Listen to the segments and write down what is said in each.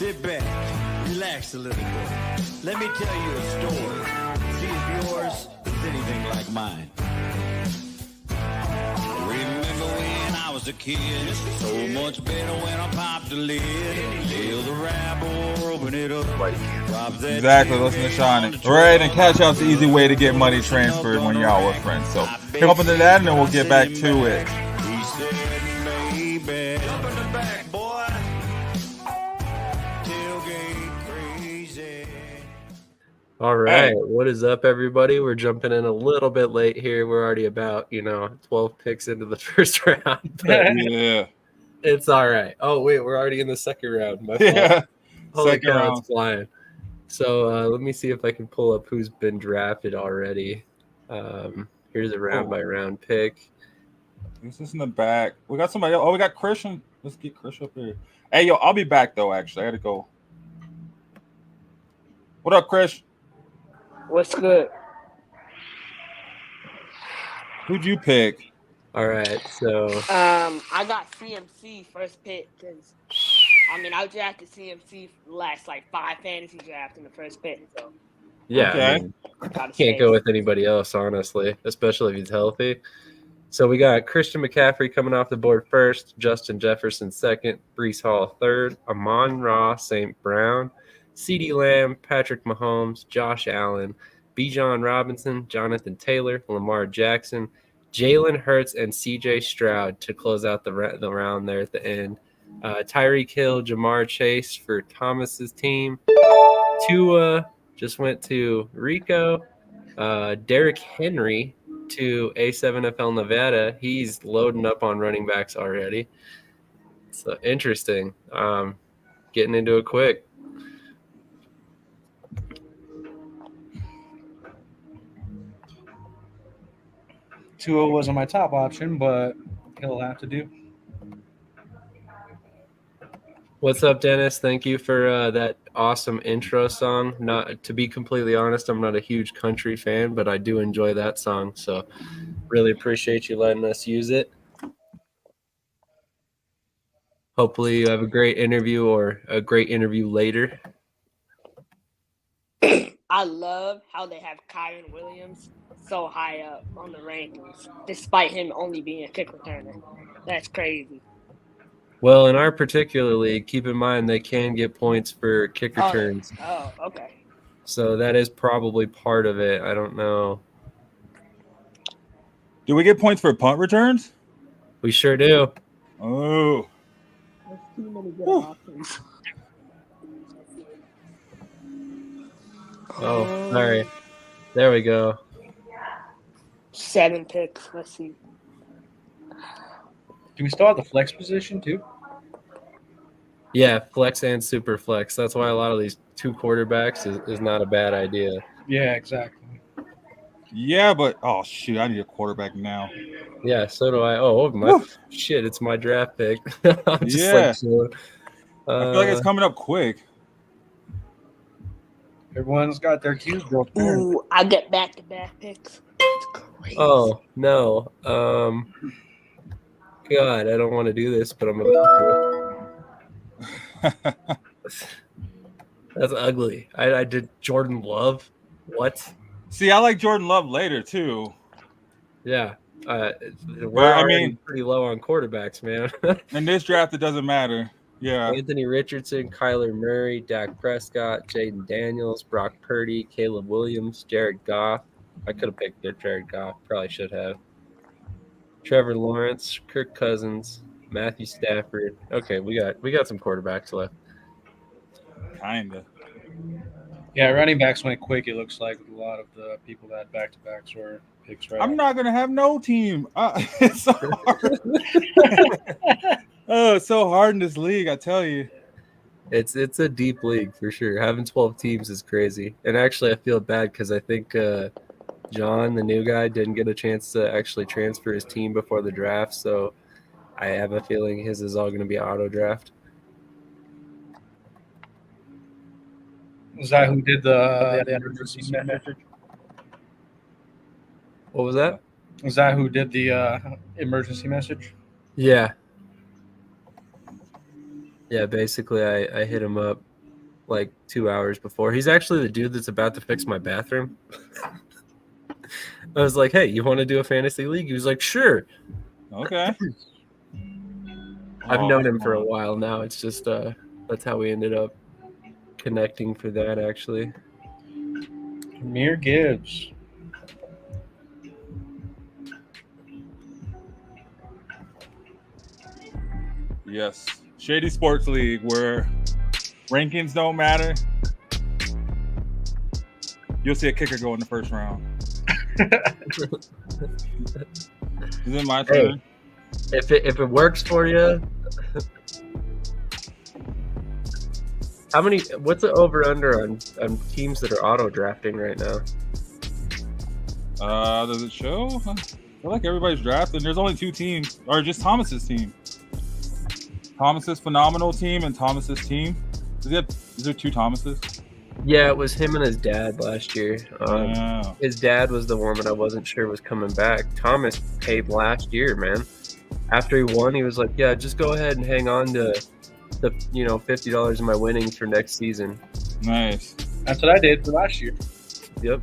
Sit back, relax a little bit. Let me tell you a story. See if yours is anything like mine. Remember when I was a kid? So much better when I popped the lid. Till the rap or open it up. Exactly, listen to Sean. Right, and Cash App's the easy way to get money transferred when you're out with friends. So hop into that and then we'll get back to it. He said, baby, jump in the back, boy. Tailgate crazy. All right. What is up, everybody? We're jumping in a little bit late here. We're already about, 12 picks into the first round. But Yeah. it's all right. Oh, wait, we're already in the second round. My fault. Yeah. Holy Second cow, round. it's flying. So let me see if I can pull up who's been drafted already. Here's a round-by-round pick. Who's this in the back? We got somebody else. Oh, we got Krish. Let's get Krish up here. Hey, yo, I'll be back, though, actually. I got to go. What up, Krish? What's good? Who'd you pick? All right, so I got CMC first pick because I drafted CMC last like 5 fantasy drafts in the first pick. So yeah, Okay. I mean, can't go with anybody else, honestly, especially if he's healthy. So we got Christian McCaffrey coming off the board first, Justin Jefferson second, Breece Hall third, Amon-Ra St. Brown, CeeDee Lamb, Patrick Mahomes, Josh Allen, Bijan Robinson, Jonathan Taylor, Lamar Jackson, Jalen Hurts, and C.J. Stroud to close out the round there at the end. Tyreek Hill, Jamar Chase for Thomas's team. Tua just went to Rico. Derrick Henry to A7FL Nevada. He's loading up on running backs already. So interesting. Getting into it quick. Tua wasn't my top option, but he'll have to do. What's up, Dennis? Thank you for that awesome intro song. Not to be completely honest, I'm not a huge country fan, but I do enjoy that song. So really appreciate you letting us use it. Hopefully you have a great interview or a great interview later. I love how they have Kyron Williams so high up on the rankings, despite him only being a kick returner. That's crazy. Well, in our particular league, keep in mind they can get points for kick returns. Oh, okay. So that is probably part of it. I don't know. Do we get points for punt returns? We sure do. Oh. There's too many good options. Oh, sorry. There we go. 7 picks. Let's see. Do we still have the flex position too? Yeah, flex and super flex. That's why a lot of these 2 quarterbacks is not a bad idea. Yeah, exactly. Yeah, but oh shoot, I need a quarterback now. Yeah, so do I. Oh my shit, it's my draft pick. I'm just Yeah. chilling. I feel like it's coming up quick. Everyone's got their queues built there. Ooh, I get back-to-back picks. It's crazy. Oh no. God, I don't want to do this, but I'm gonna do it. That's ugly. I did Jordan Love. What? See, I like Jordan Love later too. Yeah. We're I already mean- pretty low on quarterbacks, man. In this draft, it doesn't matter. Yeah. Anthony Richardson, Kyler Murray, Dak Prescott, Jaden Daniels, Brock Purdy, Caleb Williams, Jared Goff. I could have picked Jared Goff. Probably should have. Trevor Lawrence, Kirk Cousins, Matthew Stafford. Okay, we got some quarterbacks left. Kinda. Yeah, running backs went quick, it looks like, with a lot of the people that had back-to-backs or picks right I'm off. not gonna have no team. It's so hard. Oh, it's so hard in this league, I tell you. It's a deep league for sure. Having 12 teams is crazy. And actually, I feel bad because I think John, the new guy, didn't get a chance to actually transfer his team before the draft. So I have a feeling his is all going to be auto draft. Is that who did the emergency message? What was that? Is that who did the emergency message? Yeah. Yeah, basically I hit him up like 2 hours before. He's actually the dude that's about to fix my bathroom. I was like, hey, you want to do a fantasy league? He was like, sure. Okay. I've known him for a while now. It's just that's how we ended up connecting for that, actually. Amir Gibbs. Yes. Shady Sports League, where rankings don't matter. You'll see a kicker go in the first round. Is it my turn? Hey, if it works for you, what's the over under on teams that are auto drafting right now? Does it show? I feel like everybody's drafting. There's only 2 teams, or just Thomas's team. Thomas's phenomenal team and Thomas's team. Is there 2 Thomases? Yeah, it was him and his dad last year. Oh. His dad was the one that I wasn't sure was coming back. Thomas paid last year, man. After he won, he was like, yeah, just go ahead and hang on to the $50 of my winnings for next season. Nice. That's what I did for last year. Yep.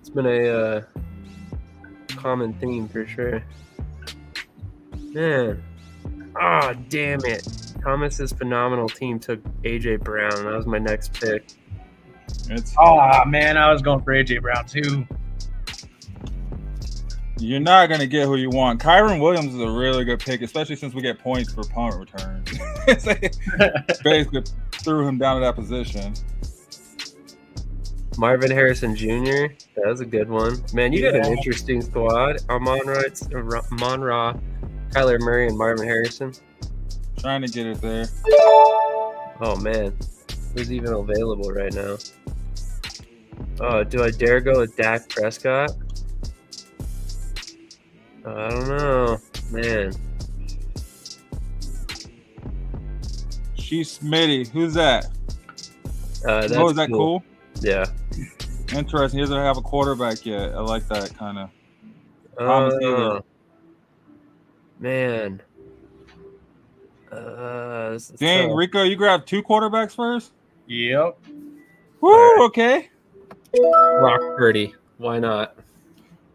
It's been a common theme for sure. Man. Ah, damn it. Thomas's phenomenal team took A.J. Brown, and that was my next pick. Oh, man, I was going for A.J. Brown, too. You're not going to get who you want. Kyron Williams is a really good pick, especially since we get points for punt returns. Basically threw him down to that position. Marvin Harrison Jr., that was a good one. Man, you got an interesting squad. Amon-Ra, Kyler Murray, and Marvin Harrison. Trying to get it there. Oh, man. Who's even available right now? Oh, do I dare go with Dak Prescott? I don't know. Man. She's Smitty. Who's that? That's is that cool? Yeah. Interesting. He doesn't have a quarterback yet. I like that kind of. Man. Dang, tough. Rico, you grabbed 2 quarterbacks first? Yep. Woo, okay. Brock Purdy. Why not?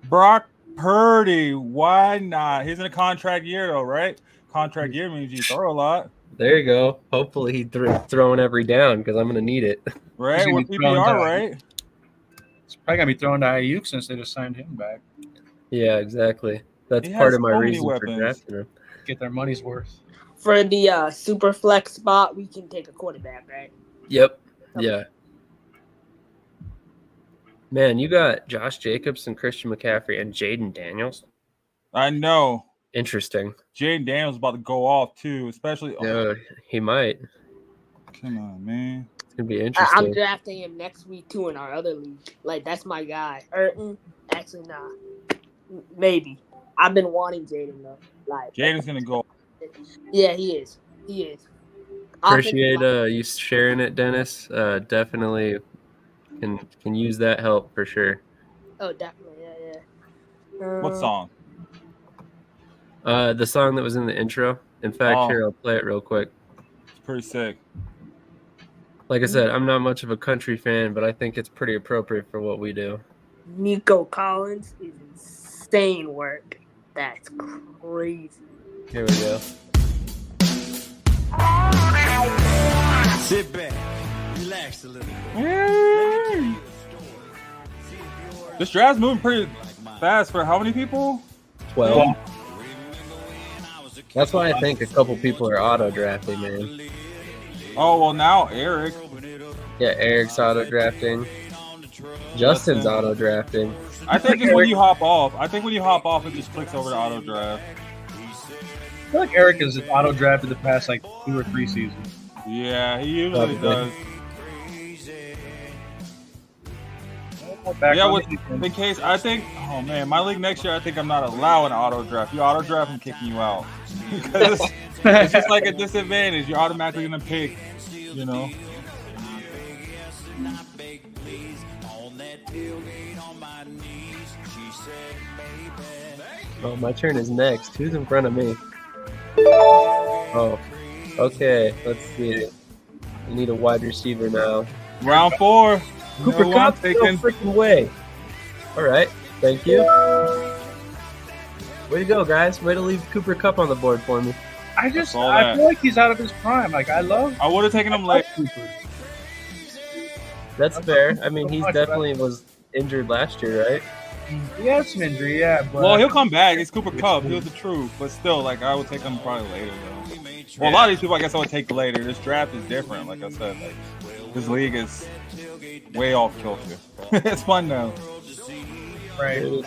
Brock Purdy. Why not? He's in a contract year, though, right? Contract year means you throw a lot. There you go. Hopefully he throwing every down because I'm going to need it. Right? With PPR, right? It's probably going to be thrown to Ayuk since they just signed him back. Yeah, exactly. That's He part has of my so many reason for weapons. drafting him. Get their money's worth. For the super flex spot, we can take a quarterback, right? Yep. Okay. Yeah. Man, you got Josh Jacobs and Christian McCaffrey and Jaden Daniels. I know. Interesting. Jaden Daniels is about to go off, too, especially. Dude, he might. Come on, man. It's going to be interesting. I'm drafting him next week, too, in our other league. Like, that's my guy. Actually, nah. Maybe. I've been wanting Jaden, though. Like, Jaden's going to go. Yeah, he is. He is. Appreciate you sharing it, Dennis. Definitely can use that help for sure. Oh, definitely. Yeah. What song? The song that was in the intro. In fact, here, I'll play it real quick. It's pretty sick. Like I said, I'm not much of a country fan, but I think it's pretty appropriate for what we do. Nico Collins is insane work. That's crazy. Here we go. Sit back, relax a little bit. This draft's moving pretty fast for how many people? 12. That's why I think a couple people are auto drafting, man. Oh, well, now Eric. Yeah, Eric's auto drafting. Justin's auto drafting. I think just when you hop off, it just clicks over to auto draft. I feel like Eric has auto drafted the past like 2 or 3 seasons. Yeah, he usually does. In case I think, oh man, my league next year, I think I'm not allowing auto draft. You auto draft, I'm kicking you out. Because it's just like a disadvantage. You're automatically gonna pick, you know. Oh, my turn is next. Who's in front of me? Oh, Okay, let's see. I need a wide receiver now. Round 4. Cooper No, I'm Kupp, no taking. freaking way. All right, thank you. Way to go, guys. Way to leave Cooper Kupp on the board for me. I saw feel that. like he's out of his prime. Like I I would have taken him late. Cooper. That's fair. I mean, he definitely was injured last year, right? He has some injury, yeah. But Well, he'll come back. He's Cooper Kupp. He was the truth. But still, like, I would take him probably later, though. Well, a lot of these people, I guess I would take later. This draft is different, like I said. Like, this league is way off kilter. It's fun, though. right. It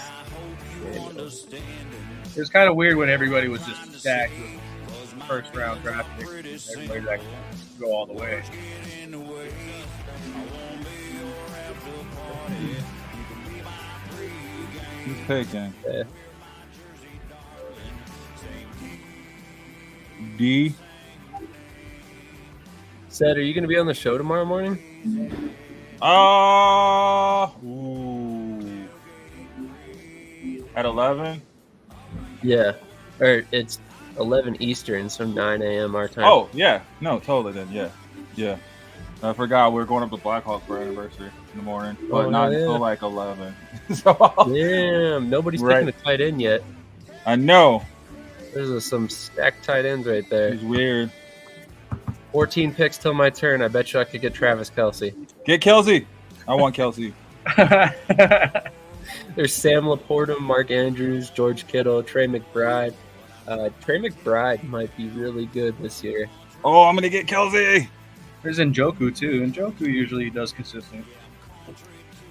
was kind of weird when everybody was just stacked with first round draft picks. Everybody that could go all the way. Who's picking? Yeah. D. Said, are you going to be on the show tomorrow morning? Ooh. At 11? Yeah. Or it's 11 Eastern, so 9 a.m. our time. Oh, yeah. No, totally then. Yeah. Yeah. I forgot we were going up to Blackhawks for our anniversary in the morning. But Oh, not yeah. until like 11. So, Damn, nobody's Right. picking a tight end yet. I know. There's some stacked tight ends right there. It's weird. 14 picks till my turn. I bet you I could get Travis Kelce. Get Kelsey. I want Kelsey. There's Sam Laporta, Mark Andrews, George Kittle, Trey McBride. Trey McBride might be really good this year. Oh, I'm going to get Kelsey. There's Njoku too. Njoku usually does consistent.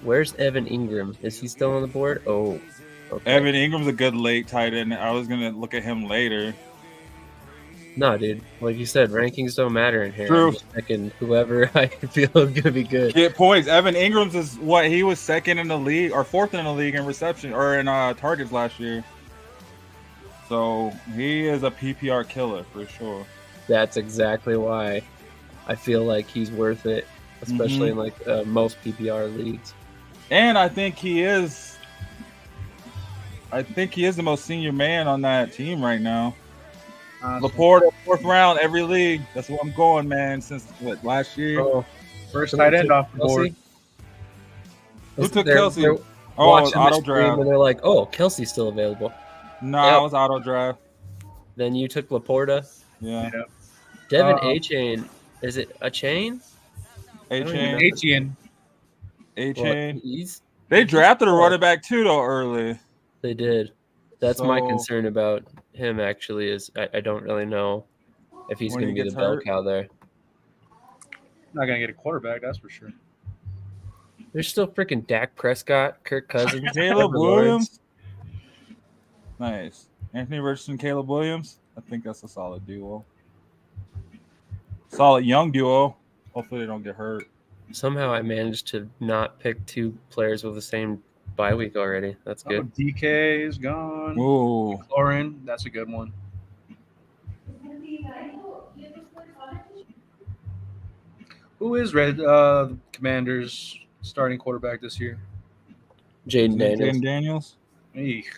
Where's Evan Ingram? Is he still on the board? Oh, okay. Evan Ingram's a good late tight end. I was going to look at him later. No, dude. Like you said, rankings don't matter in here. True. I'm just picking whoever I feel is going to be good. Get points. Evan Ingram's is what? He was second in the league or fourth in the league in reception or in targets last year. So he is a PPR killer for sure. That's exactly why I feel like he's worth it, especially in like most PPR leagues. And I think he is the most senior man on that team right now. Laporta, 4th round, every league. That's where I'm going, man, since last year. Oh, First tight end off the board. Who took They're Kelsey? Oh, watching the auto stream draft. and they're like, "Oh, Kelsey's still available." No, Yep. I was auto draft. Then you took Laporta. Yeah. Devin A-Chain. Is it a chain? A-Chain. Etienne. A-Chain. He's They drafted a running back too, though, early. They did. That's my So- concern about him, actually, is I don't really know if he's When going he to be gets the bell hurt. cow there. Not gonna get a quarterback, that's for sure. There's still freaking Dak Prescott, Kirk Cousins, Caleb Trevor Lawrence. Williams. Nice. Anthony Richardson, Caleb Williams. I think that's a solid duo. Solid young duo. Hopefully they don't get hurt. Somehow I managed to not pick two players with the same bye week already. That's Oh, good. DK is gone. Ooh. Lauren, that's a good one. Who is Commanders starting quarterback this year? Jaden Daniels. Jaden Daniels. Eek.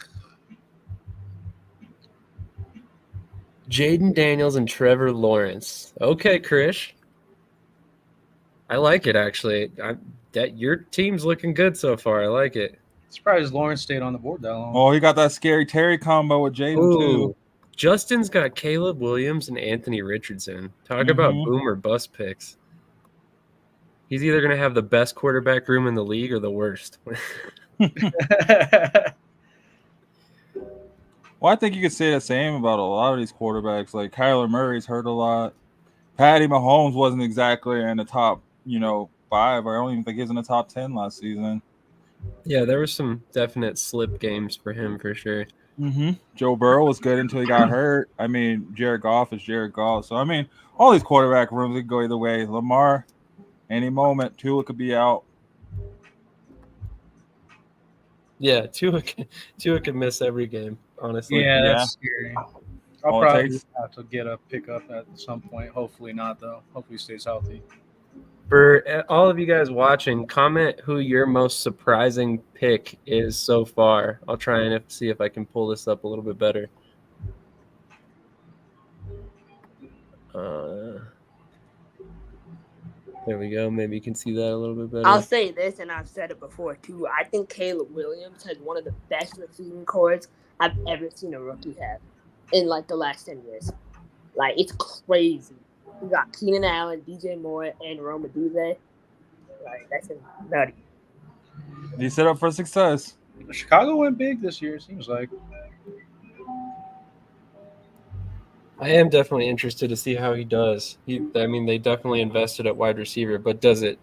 Jaden Daniels and Trevor Lawrence. Okay, Krish. I like it, actually. That your team's looking good so far. I like it. Surprised Lawrence stayed on the board that long. Oh, he got that scary Terry combo with Jaden too. Ooh, Justin's got Caleb Williams and Anthony Richardson. Talk about boom or bust picks. He's either going to have the best quarterback room in the league or the worst. Well, I think you could say the same about a lot of these quarterbacks. Like Kyler Murray's hurt a lot. Patty Mahomes wasn't exactly in the top, 5. I don't even think he was in the top 10 last season. Yeah, there were some definite slip games for him for sure. Joe Burrow was good until he got hurt. I mean, Jared Goff is Jared Goff. So, I mean, all these quarterback rooms could go either way. Lamar, any moment, Tua could be out. Yeah, Tua could miss every game, honestly. Yeah, that's scary. I'll All it probably takes- have to get a pickup at some point. Hopefully not, though. Hopefully he stays healthy. For all of you guys watching, comment who your most surprising pick is so far. I'll try and see if I can pull this up a little bit better. There we go. Maybe you can see that a little bit better. I'll say this, and I've said it before too. I think Caleb Williams has one of the best receiving cores I've ever seen a rookie have in like the last 10 years. Like, it's crazy. We got Keenan Allen, DJ Moore, and Roma Duze. Like, that's nutty. He's set up for success. Chicago went big this year, it seems like. I am definitely interested to see how he does. They definitely invested at wide receiver, but does it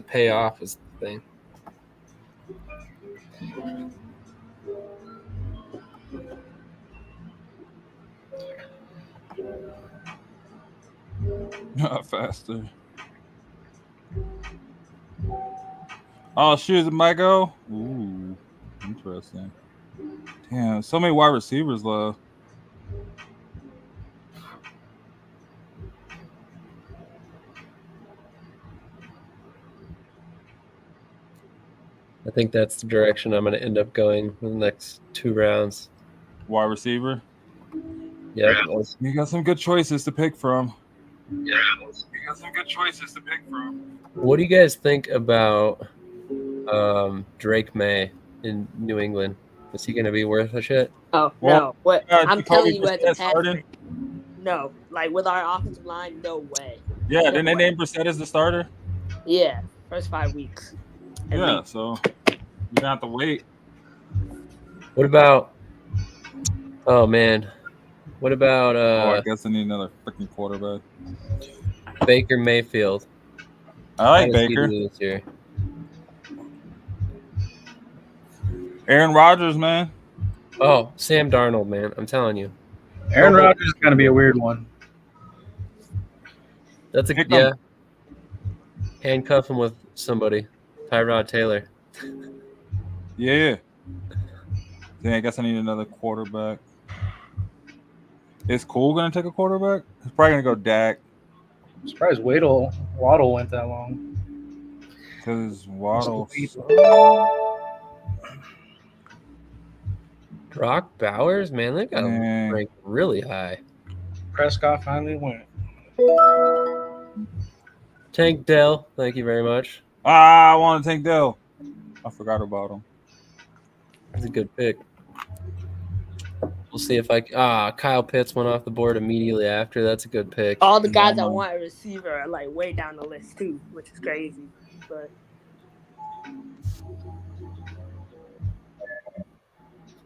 pay off is the thing. Not faster. Oh, shoot, it might go. Ooh, interesting. Damn, so many wide receivers left. I think that's the direction I'm going to end up going in the next 2 rounds. Wide receiver. Yeah. You got some good choices to pick from. What do you guys think about Drake May in New England? Is he going to be worth a shit? Oh, Well, no. What I'm telling you, as a started. no. Like, with our offensive line, no way. Yeah, didn't they name Brissett as the starter? Yeah, first 5 weeks. At Yeah, least. so you're gonna have to wait. What about – oh, man. What about I guess I need another freaking quarterback. Baker Mayfield? I How like does he Baker. do this year? Aaron Rodgers, man. Oh, Sam Darnold, man. I'm telling you. Aaron Rodgers is going to be a weird one. That's a Pick yeah. him. Handcuff him with somebody. Tyrod Taylor. Yeah. Then I guess I need another quarterback. Is Cole gonna take a quarterback? He's probably gonna go Dak I'm surprised Waddle went that long. because Waddle. Brock Bowers, man, they got him Dang. ranked really high. Prescott finally went. Tank Dell, thank you very much. I want to take Dell. I forgot about him. That's a good pick. We'll see if Kyle Pitts went off the board immediately after. That's a good pick. All the guys I want a receiver are, like, way down the list, too, which is crazy. But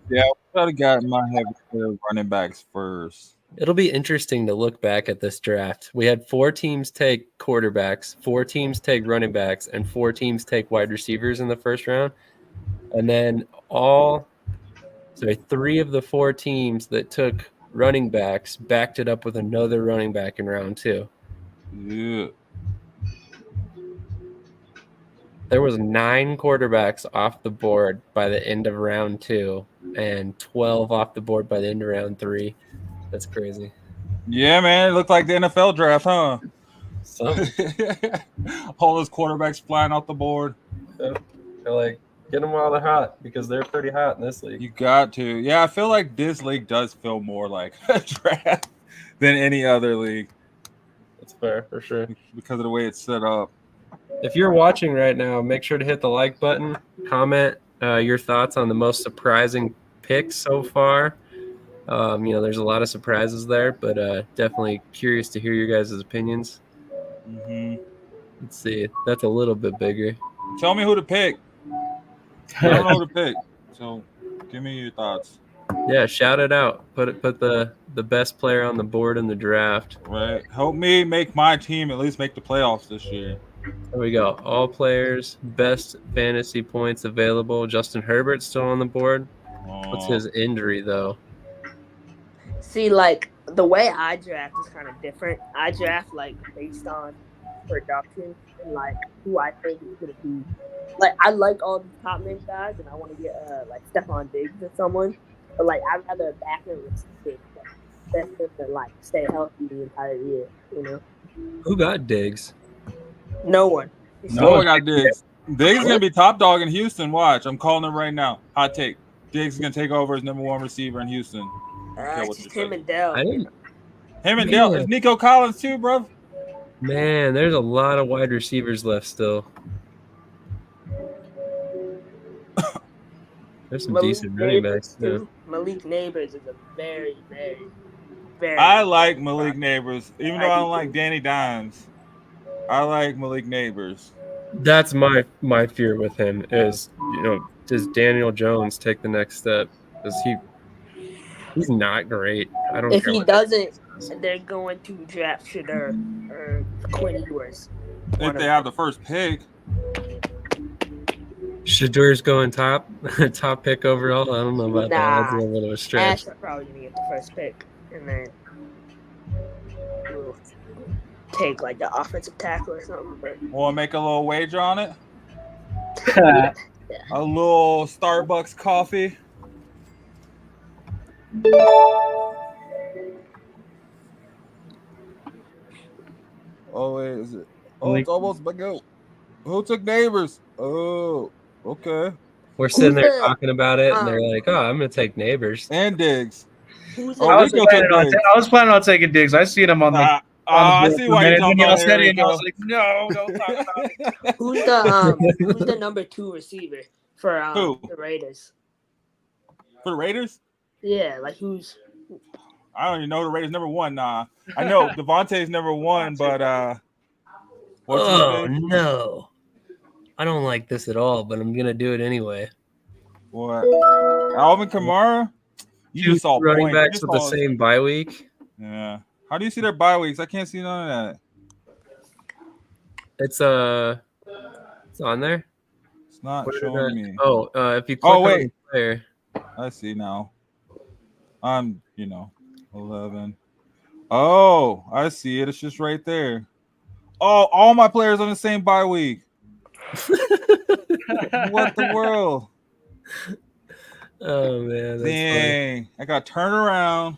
Yeah, I try to get in my head with running backs first. It'll be interesting to look back at this draft. We had 4 teams take quarterbacks, 4 teams take running backs, and 4 teams take wide receivers in the first round. And then 3 of the 4 teams that took running backs backed it up with another running back in round 2. Yeah. There was 9 quarterbacks off the board by the end of round 2 and 12 off the board by the end of round 3. That's crazy. Yeah, man. It looked like the NFL draft, huh? So All those quarterbacks flying off the board. like get them while they're hot because they're pretty hot in this league. You got to. Yeah, I feel like this league does feel more like a draft than any other league That's fair for sure. because of the way it's set up. If you're watching right now, make sure to hit the like button, comment your thoughts on the most surprising picks so far. There's a lot of surprises there, but definitely curious to hear your guys' opinions. Mm-hmm. Let's see. That's a little bit bigger. Tell me who to pick. I don't know who to pick. So give me your thoughts. Yeah, shout it out. Put the best player on the board in the draft. Right. Help me make my team at least make the playoffs this year. There we go. All players, best fantasy points available. Justin Herbert's still on the board. What's his injury, though? see, like, the way I draft is kind of different. I draft, like, based on production and, like, who I think is going to be. Like, I like all these top name guys, and I want to get, like, Stephon Diggs or someone. But, like, I'd rather back end receive that's than, like, stay healthy the entire year, you know? Who got Diggs? No one. No one got Diggs. Diggs is going to be top dog in Houston. Watch. I'm calling it right now. Hot take. Diggs is going to take over as number one receiver in Houston. It's just him and Dell. Him Him and Dale. Is Nico Collins too, bro? Man, there's a lot of wide receivers left still. There's some decent running backs too. Malik Neighbors is a very, very, very. I like Malik Neighbors, even though I don't like Danny Dimes. I like Malik Neighbors. That's my fear with him is, does Daniel Jones take the next step? Does he's not great. I don't. If care he what doesn't, they're going to draft Shedeur or Quinn Ewers. If they have the first pick. Shadeur's going top pick overall. I don't know about that. That's a little bit of a stretch. Ash are probably gonna get the first pick, and then we'll take like the offensive tackle or something. But Want to make a little wager on it? yeah. A little Starbucks coffee. Oh wait, is it? Oh, it's almost my go. Who took Neighbors? Oh, okay. We're sitting there talking about it, and they're like, "Oh, I'm gonna take Neighbors and Diggs." I was planning on taking Diggs. I seen him on the. I see why you're talking about it. And I was like, no, don't talk about it. Who's the number 2 receiver for the Raiders? For the Raiders? Yeah, like who's? I don't even know the Raiders number 1. Nah, I know Devontae's number 1, but no, I don't like this at all. But I'm gonna do it anyway. What? Alvin Kamara? You just saw running backs with the same bye week. Yeah. How do you see their bye weeks? I can't see none of that. It's on there. It's not showing me. Oh, if you click on the player. I see now. I'm 11. Oh, I see it. It's just right there. Oh, all my players on the same bye week. What the world? Oh man, that's dang! Funny. I got turn around.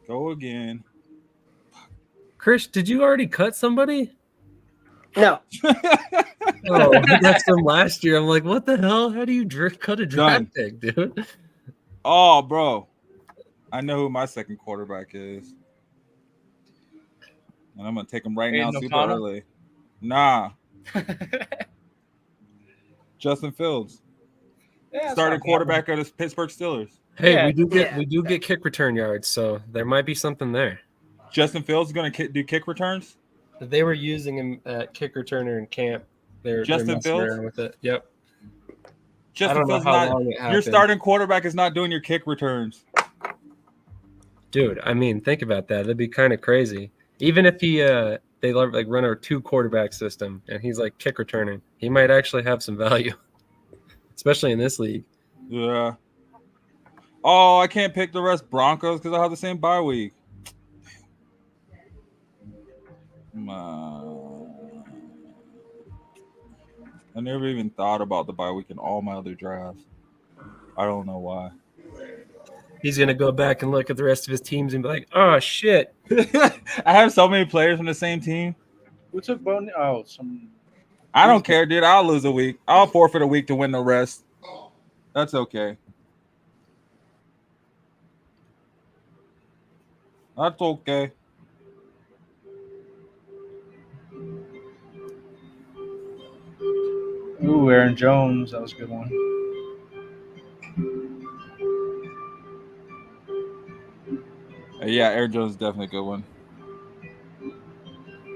Go again. Krish, did you already cut somebody? No. Oh, that's from last year. I'm like, what the hell? How do you cut a draft pick, dude? Oh, bro. I know who my second quarterback is. And I'm going to take him right now super early. Nah. Justin Fields. Yeah, starting quarterback of the Pittsburgh Steelers. Hey, we do get kick return yards, so there might be something there. Justin Fields is going to do kick returns? They were using him at kick returner in camp. Justin Fields? With it. Yep. Justin Fields your starting quarterback is not doing your kick returns. Dude, I mean, think about that. That'd be kind of crazy. Even if they like run a 2 quarterback system and he's like kick returning, he might actually have some value, especially in this league. Yeah. Oh, I can't pick the rest Broncos because I have the same bye week. I never even thought about the bye week in all my other drafts. I don't know why. He's going to go back and look at the rest of his teams and be like, oh, shit. I have so many players from the same team. Who took Bone? Oh, some. I don't care, dude. I'll lose a week. I'll forfeit a week to win the rest. That's okay. That's okay. Ooh, Aaron Jones. That was a good one. Yeah, Aaron Jones is definitely a good one.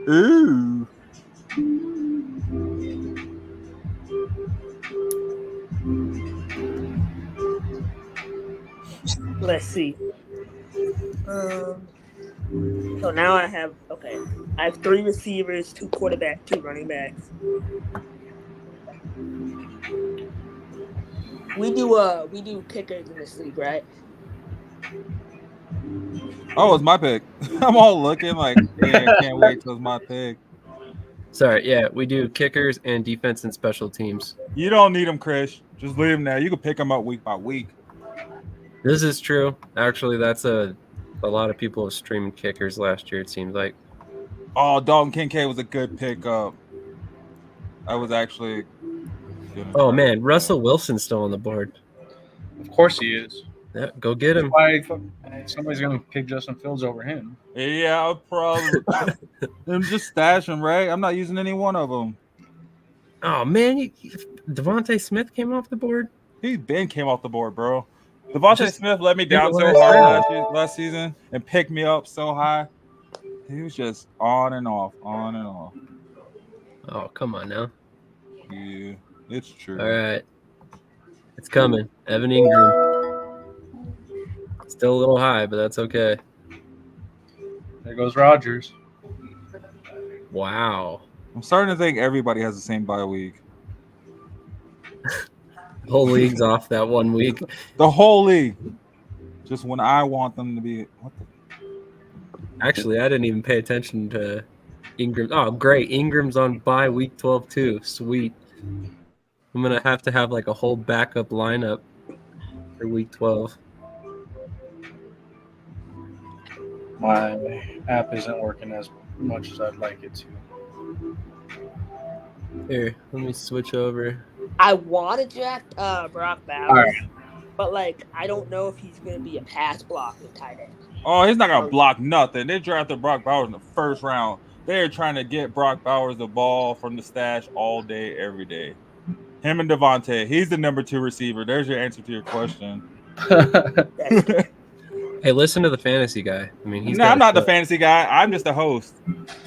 Ooh. Let's see. So now I have 3 receivers, 2 quarterbacks, 2 running backs. We do kickers in this league, right? Oh, it's my pick. I'm all looking like, man, I can't wait till it's my pick. Sorry, yeah, we do kickers and defense and special teams. You don't need them, Krish. Just leave them there. You can pick them up week by week. This is true. Actually, that's a lot of people have streamed kickers last year, it seems like. Oh, Dalton Kincaid was a good pickup. I was actually. Oh, man, Russell Wilson's still on the board. Of course he is. Yeah, go get him. Why somebody's going to pick Justin Fields over him? Yeah, I'll probably. I'm just stash them, right? I'm not using any one of them. Oh man, Devontae Smith came off the board. He Ben came off the board, bro. Devontae Just Smith let me in the down so last hard round. last season and picked me up so high. He was just on and off, on and off. Oh, come on now. Yeah, it's true. All right. It's coming. Evan Ingram. Still a little high, but that's okay. There goes Rodgers. Wow. I'm starting to think everybody has the same bye week. The whole league's off that 1 week. The whole league. Just when I want them to be. What the? Actually, I didn't even pay attention to Ingram. Oh, great. Ingram's on bye week 12 too. Sweet. I'm going to have like a whole backup lineup for week 12. My app isn't working as much as I'd like it to. Here, let me switch over. I want to draft Brock Bowers, All right. but like I don't know if he's gonna be a pass blocking tight end. Oh, he's not gonna block nothing. They drafted Brock Bowers in the first round. They're trying to get Brock Bowers the ball from the stash all day, every day. Him and Devontae. He's the number 2 receiver. There's your answer to your question. Hey, listen to the fantasy guy. I mean, he's I'm not the fantasy guy. I'm just the host.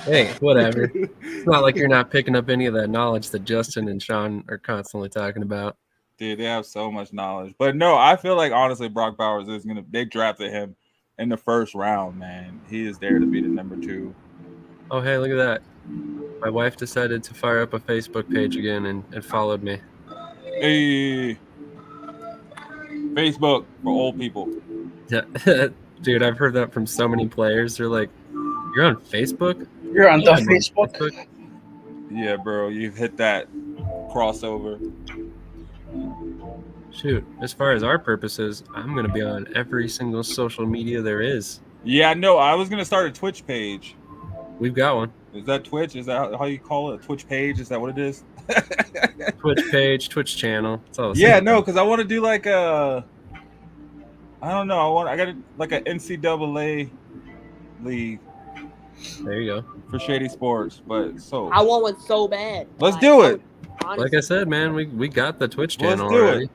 Hey, whatever. It's not like you're not picking up any of that knowledge that Justin and Sean are constantly talking about. Dude, they have so much knowledge. But no, I feel like honestly Brock Bowers is gonna. They drafted him in the first round, man. He is there to be the number 2. Oh, hey, look at that. My wife decided to fire up a Facebook page again and followed me. Hey, Facebook for old people. Dude, I've heard that from so many players. They're like, "You're on Facebook? You're on the I'm on Facebook? Yeah, bro, you've hit that crossover. Shoot, as far as our purposes, I'm going to be on every single social media there is. Yeah, no, I was gonna start a Twitch page. We've got one. Is that Twitch? Is that how you call it? A Twitch page? Is that what it is? Twitch page, Twitch channel. It's all the Yeah, same. no, because I want to do like a. I don't know. I got like an NCAA league There you go. for Shady Sports, but I want one so bad. Let's do it. Honestly, Like I said, man, we got the Twitch Let's channel do it. already.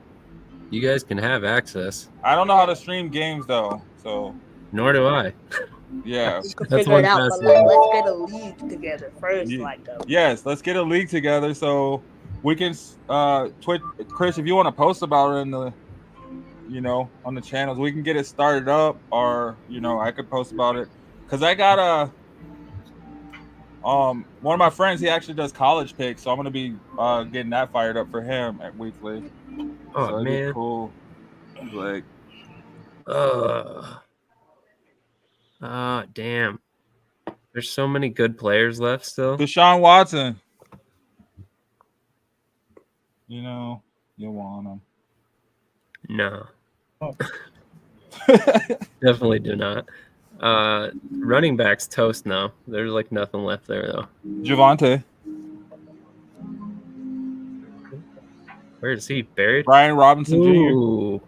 You guys can have access. I don't know how to stream games though, so Nor do I. yeah. we can That's figure it one out, but fascinating. like, let's get a league together first. Yeah. Like, Yes, let's get a league together so we can Twitch. Chris, if you want to post about it in the, on the channels, we can get it started up, or I could post about it because I got one of my friends. He actually does college picks, so I'm gonna be getting that fired up for him at weekly. Oh, so it'd be man. cool. Like, Damn. There's so many good players left still. Deshaun Watson. You want him. No. Oh. Definitely do not. Running backs toast now. There's like nothing left there though. Javonte. Where is he? Buried? Brian Robinson Jr.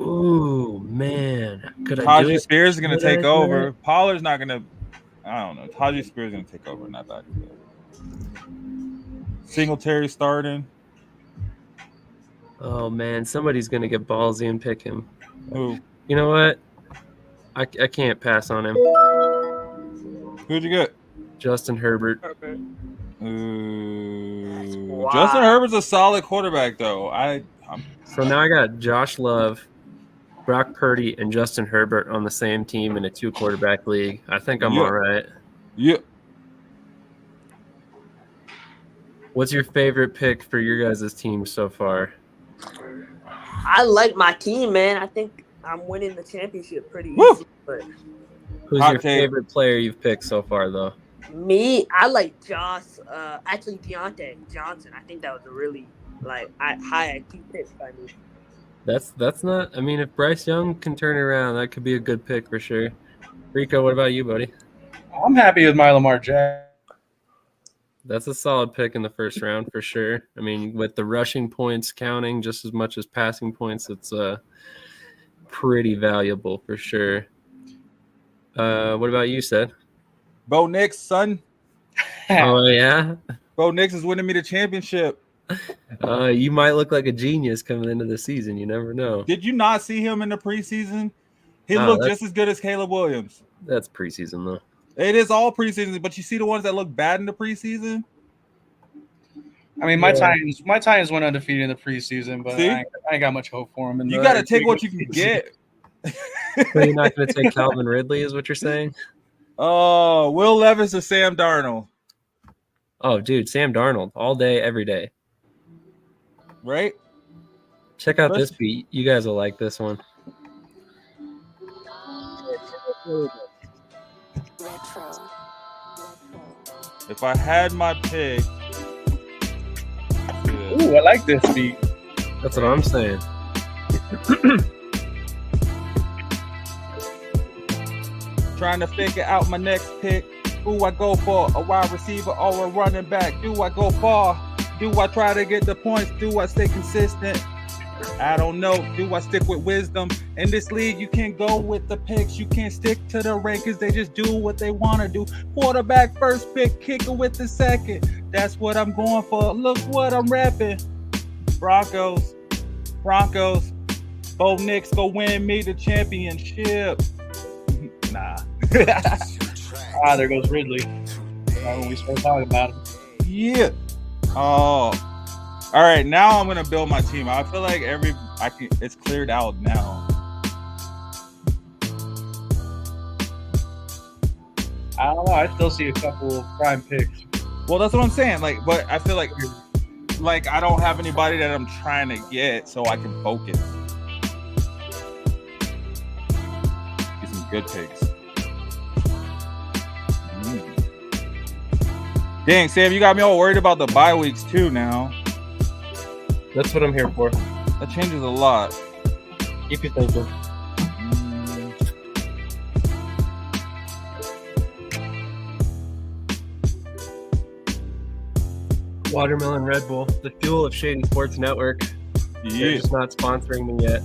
Ooh, man. Could I do Tajee it? Spears is going to Could I take do over. it? Pollard's not going to. I don't know. Tajee Spears is going to take over. Not that. Singletary starting. Oh man, somebody's gonna get ballsy and pick him. Who? You know what? I can't pass on him. Who'd you get? Justin Herbert. wow. Justin Herbert's a solid quarterback, though. So now I got Josh Love, Brock Purdy, and Justin Herbert on the same team in a 2-quarterback league. I think I'm all right. Yeah. What's your favorite pick for your guys' team so far? I like my team, man. I think I'm winning the championship pretty Woo! easy. But Who's Hot your take. favorite player you've picked so far, though? me, I like actually Deontay Johnson. I think that was a really high IQ pick by me. That's not. I mean, if Bryce Young can turn it around, that could be a good pick for sure. Rico, what about you, buddy? I'm happy with my Lamar Jackson. That's a solid pick in the first round for sure. I mean, with the rushing points counting just as much as passing points, it's pretty valuable for sure. What about you, Seth? Bo Nix, son. Oh yeah. Bo Nix is winning me the championship. You might look like a genius coming into the season. You never know. Did you not see him in the preseason? He Oh, looked just as good as Caleb Williams. That's preseason though. It is all preseason, but you see the ones that look bad in the preseason? I mean, my Titans went undefeated in the preseason, but I ain't got much hope for them. You got to take what you can get. So you're not going to take Calvin Ridley, is what you're saying? Oh, Will Levis or Sam Darnold? Oh, dude, Sam Darnold all day, every day. Right? Check out this beat. You guys will like this one. If I had my pick. Ooh, I like this beat. That's what I'm saying. Trying to figure out my next pick. Who I go for, a wide receiver or a running back? Do I go far? Do I try to get the points? Do I stay consistent? I don't know. Do I stick with wisdom? In this league, you can't go with the picks. You can't stick to the rankings. They just do what they want to do. Quarterback first pick, kicker with the second. That's what I'm going for. Look what I'm rapping. Broncos. Bo Nix go win me the championship. Nah. There goes Ridley. When we start talking about him. Yeah. Oh. All right. Now I'm gonna build my team. I feel like it's cleared out now. I don't know. I still see a couple of prime picks. Well, that's what I'm saying. Like, but I feel like I don't have anybody that I'm trying to get, so I can focus. Get some good picks. Dang, Sam, you got me all worried about the bye weeks too now. That's what I'm here for. That changes a lot. Keep you thinking. Watermelon Red Bull, the fuel of Shady Sports Network. Yeah. They're just not sponsoring me yet.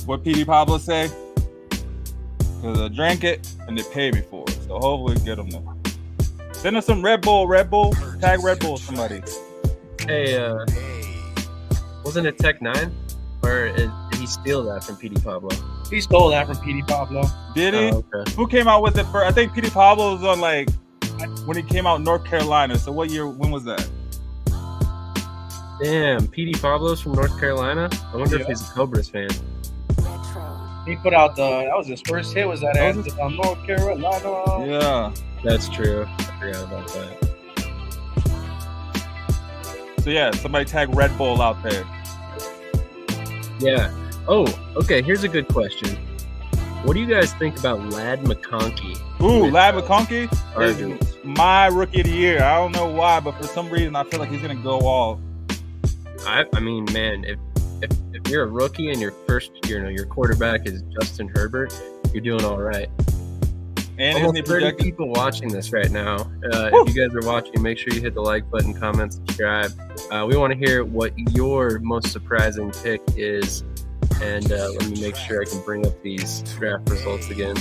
What PD Pablo say? Because I drank it and they paid me for it. So hopefully get them there. Send us some Red Bull. Tag Red Bull, somebody. Hey, wasn't it Tech 9? Or did he steal that from PD Pablo? He stole that from PD Pablo. Did he? Oh, okay. Who came out with it first? I think PD Pablo was on when he came out in North Carolina. So what year? When was that? Damn, PD Pablo's from North Carolina? I wonder if he's a Cobras fan. He put out that was his first hit, was that anthem on North Carolina. Yeah. That's true. I forgot about that. So yeah, somebody tag Red Bull out there. Yeah. Oh, okay, here's a good question. What do you guys think about Ladd McConkey? Ooh, Ladd McConkey Cardinals. is my rookie of the year. I don't know why, but for some reason I feel like he's gonna go off. I mean, man, if you're a rookie and your quarterback is Justin Herbert, you're doing all right. And almost 30 people watching this right now. If you guys are watching, make sure you hit the like button, comment, subscribe. We want to hear what your most surprising pick is, and let me make sure I can bring up these draft results again.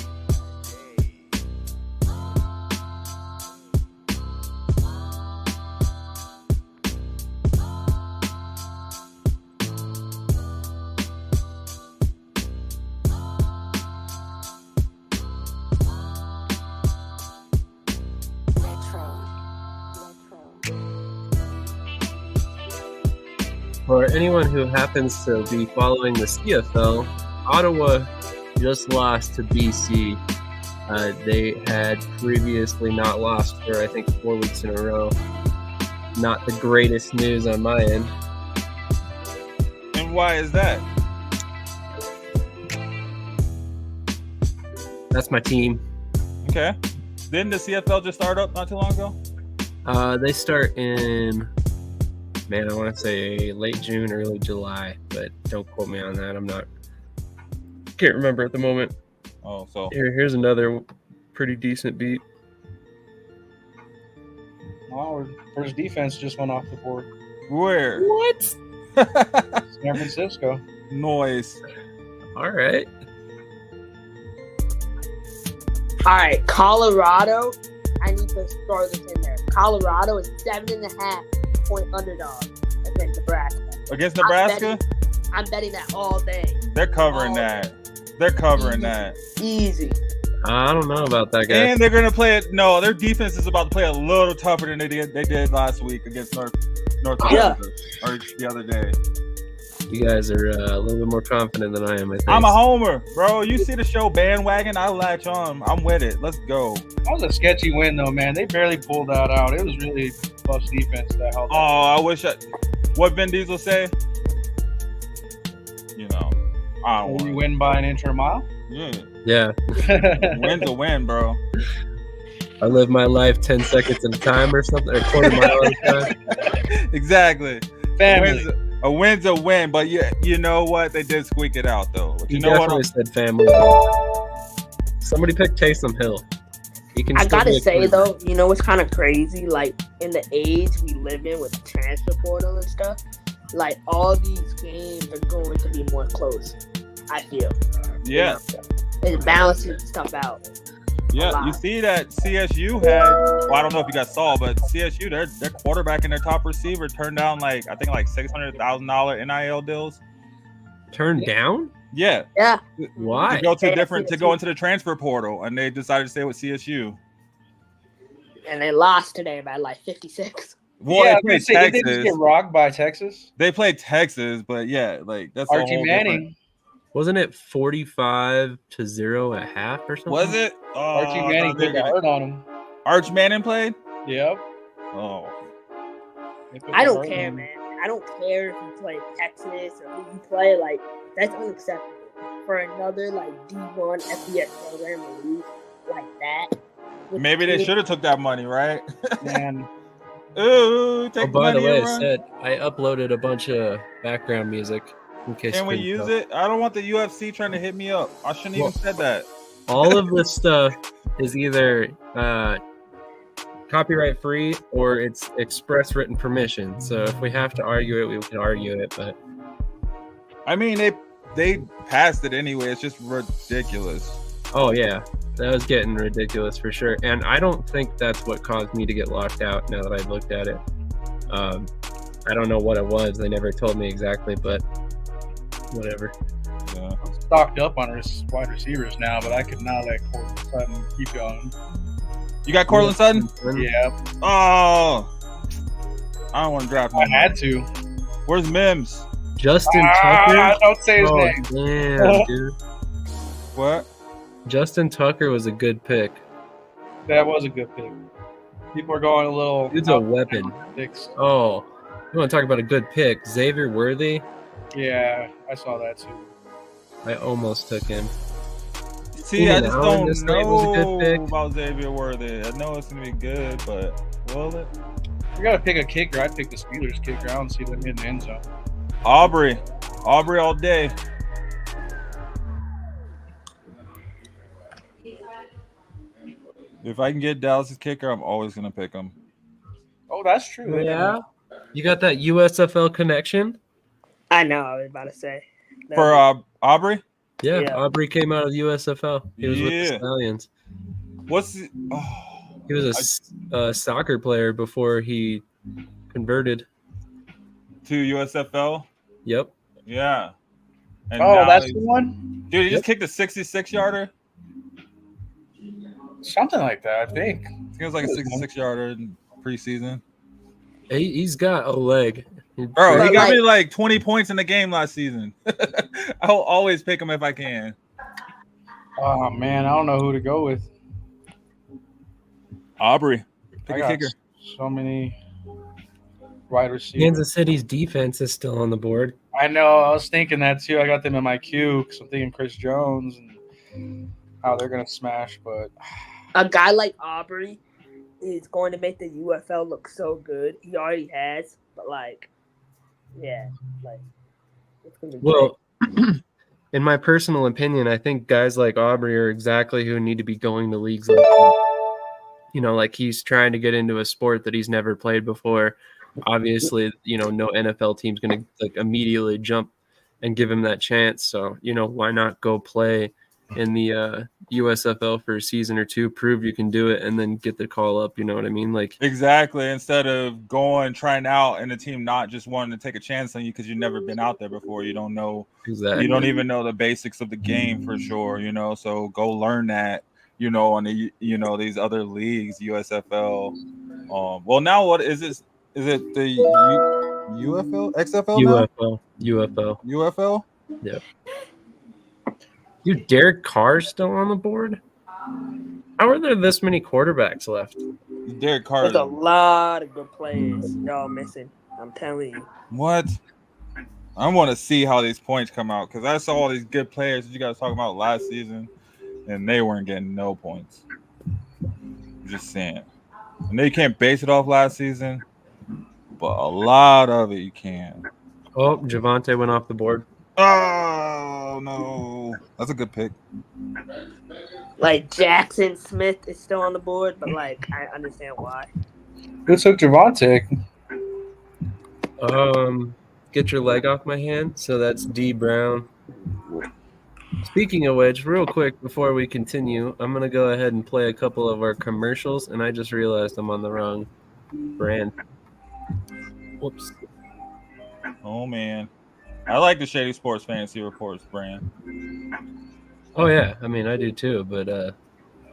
For anyone who happens to be following the CFL, Ottawa just lost to BC. They had previously not lost for, I think, 4 weeks in a row. Not the greatest news on my end. And why is that? That's my team. Okay. Didn't the CFL just start up not too long ago? They start in, I want to say late June, early July, but don't quote me on that. Can't remember at the moment. Oh, so Here's another pretty decent beat. Our first defense just went off the board. where? What? San Francisco. Noise. All right. All right, Colorado. I need to throw this in there. Colorado is 7.5 point underdog against Nebraska. Against Nebraska? I'm betting that all day. They're covering that. They're covering that. Easy. I don't know about that, guy. And they're gonna play it. No, their defense is about to play a little tougher than they did last week against Northwestern or the other day. You guys are a little bit more confident than I am, I think. I'm a homer, bro. You see the show Bandwagon? I latch on. I'm with it. Let's go. That was a sketchy win, though, man. They barely pulled that out. It was really Buffs defense that held. Oh, I wish what Vin Diesel say? You know, I don't You want. win by an inch or a mile. Yeah. Win's a win, bro. I live my life 10 seconds at a time or something, or quarter mile at a time. Exactly. Family. A win's a win, but you know what? They did squeak it out, though. But You know definitely what? said family. Somebody pick Taysom Hill. He can I still gotta be a say quarterback. though, you know what's kind of crazy? Like in the age we live in with the transfer portal and stuff, like all these games are going to be more close. I feel. Yeah. It balances stuff out. Yeah, you see that CSU had. Well, I don't know if you guys saw, but CSU, their quarterback and their top receiver turned down I think $600,000 NIL deals. Turned down? Yeah, Yeah. Why? to go into the transfer portal, and they decided to stay with CSU. And they lost today by like 56. Well, yeah, they played did they just Texas. get rocked by Texas? They played Texas, but yeah, like that's a Archie whole Manning. different. Wasn't it 45-0 at half or something? Was it? Oh, Archie Manning put the hurt on him. Arch Manning played. Yep. Oh, They put I the don't hurt care, on him. man. I don't care if you play Texas or who you play. Like that's unacceptable for another like D1 FBS program to lose like that. with maybe they kids. should have took that money, right? Man, Ooh, take Oh, the by the money way, and run. I uploaded a bunch of background music in case Can we you couldn't use tell. it? I don't want the UFC trying to hit me up. I shouldn't even said that. All of this stuff is either copyright free or it's express written permission. So if we have to argue it, we can argue it. But I mean, they passed it anyway. It's just ridiculous. oh yeah, that was getting ridiculous for sure. And I don't think that's what caused me to get locked out. Now that I looked at it, I don't know what it was. They never told me exactly, but whatever. Yeah. I'm stocked up on wide receivers now, but I could not let Cortland Sutton keep going. You got Cortland Sutton? Yeah, Oh, I don't want to draft him. I had to. Where's Mims? Justin Tucker. Don't say his Oh, name. damn, dude. What? Justin Tucker was a good pick. That was a good pick. People are going a little. Dude's a weapon. Picks. Oh, you want to talk about a good pick? Xavier Worthy. Yeah, I saw that too. I almost took him. See, Ian I just Allen don't this night was a good know pick. about Xavier Worthy. I know it's gonna be good, but will it? We gotta pick a kicker. I'd pick the Steelers kicker. I don't see them in the end zone. Aubrey all day. If I can get Dallas's kicker, I'm always gonna pick him. Oh, that's true. Yeah. You got that USFL connection? I know. I was about to say. For Aubrey, Yeah, Yeah. Aubrey came out of the USFL. He was with the Yeah. Stallions. what's the, oh, He was a soccer player before he converted. to USFL? Yep. Yeah. And Oh, now that's he's- the one. dude. He just kicked a 66-yarder. Something like that, I think. I think it was like a 66-yarder in preseason. He's got a leg. Bro, he But, got like- me like 20 points in the game last season. I'll always pick him if I can. Oh man, I don't know who to go with. Aubrey, I pick a got kicker. so many wide receivers. Kansas City's defense is still on the board. I know. I was thinking that too. I got them in my queue because I'm thinking Chris Jones and how they're gonna smash. But A guy like Aubrey is going to make the UFL look so good. He already has, but like, yeah, like it's gonna be Well, in my personal opinion, I think guys like Aubrey are exactly who need to be going to leagues like that. You know, like he's trying to get into a sport that he's never played before. Obviously, you know, no NFL team's going to like immediately jump and give him that chance. So, why not go play in the USFL for a season or two, prove you can do it, and then get the call up? You know what I mean? Like, exactly. Instead of trying out, and the team not just wanting to take a chance on you because you've never been out there before. You don't know. exactly. You don't even know the basics of the game for sure. So go learn that. On the these other leagues, USFL. Well, now what is this? Is it the UFL, XFL now? UFL. Yep. Dude, Derek Carr's still on the board? How are there this many quarterbacks left? Derek Carr. There's a lot of good players y'all missing. I'm telling you. What? I want to see how these points come out because I saw all these good players that you guys talking about last season, and they weren't getting no points. Just saying. I know you can't base it off last season, but a lot of it you can. Oh, Javonte went off the board. Oh, no. That's a good pick. Like, Jackson Smith is still on the board, but, like, I understand why. Who took Javonte? Get your leg off my hand. So that's D Brown. Speaking of which, real quick before we continue, I'm going to go ahead and play a couple of our commercials, and I just realized I'm on the wrong brand. Whoops. Oh, man. I like the Shady Sports Fantasy Reports brand. Oh, yeah. I mean, I do too, but it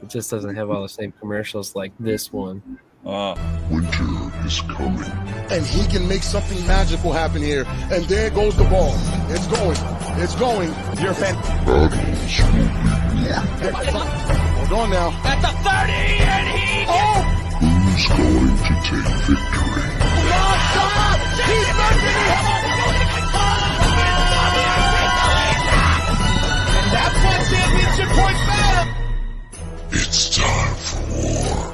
just doesn't have all the same commercials like this one. Winter is coming. And he can make something magical happen here. And there goes the ball. It's going. It's going. You're a fan. Battles will be. Hold on now. At the 30, and he Who's going to take victory? He's making it! And that's what championship points matter! It's time for war.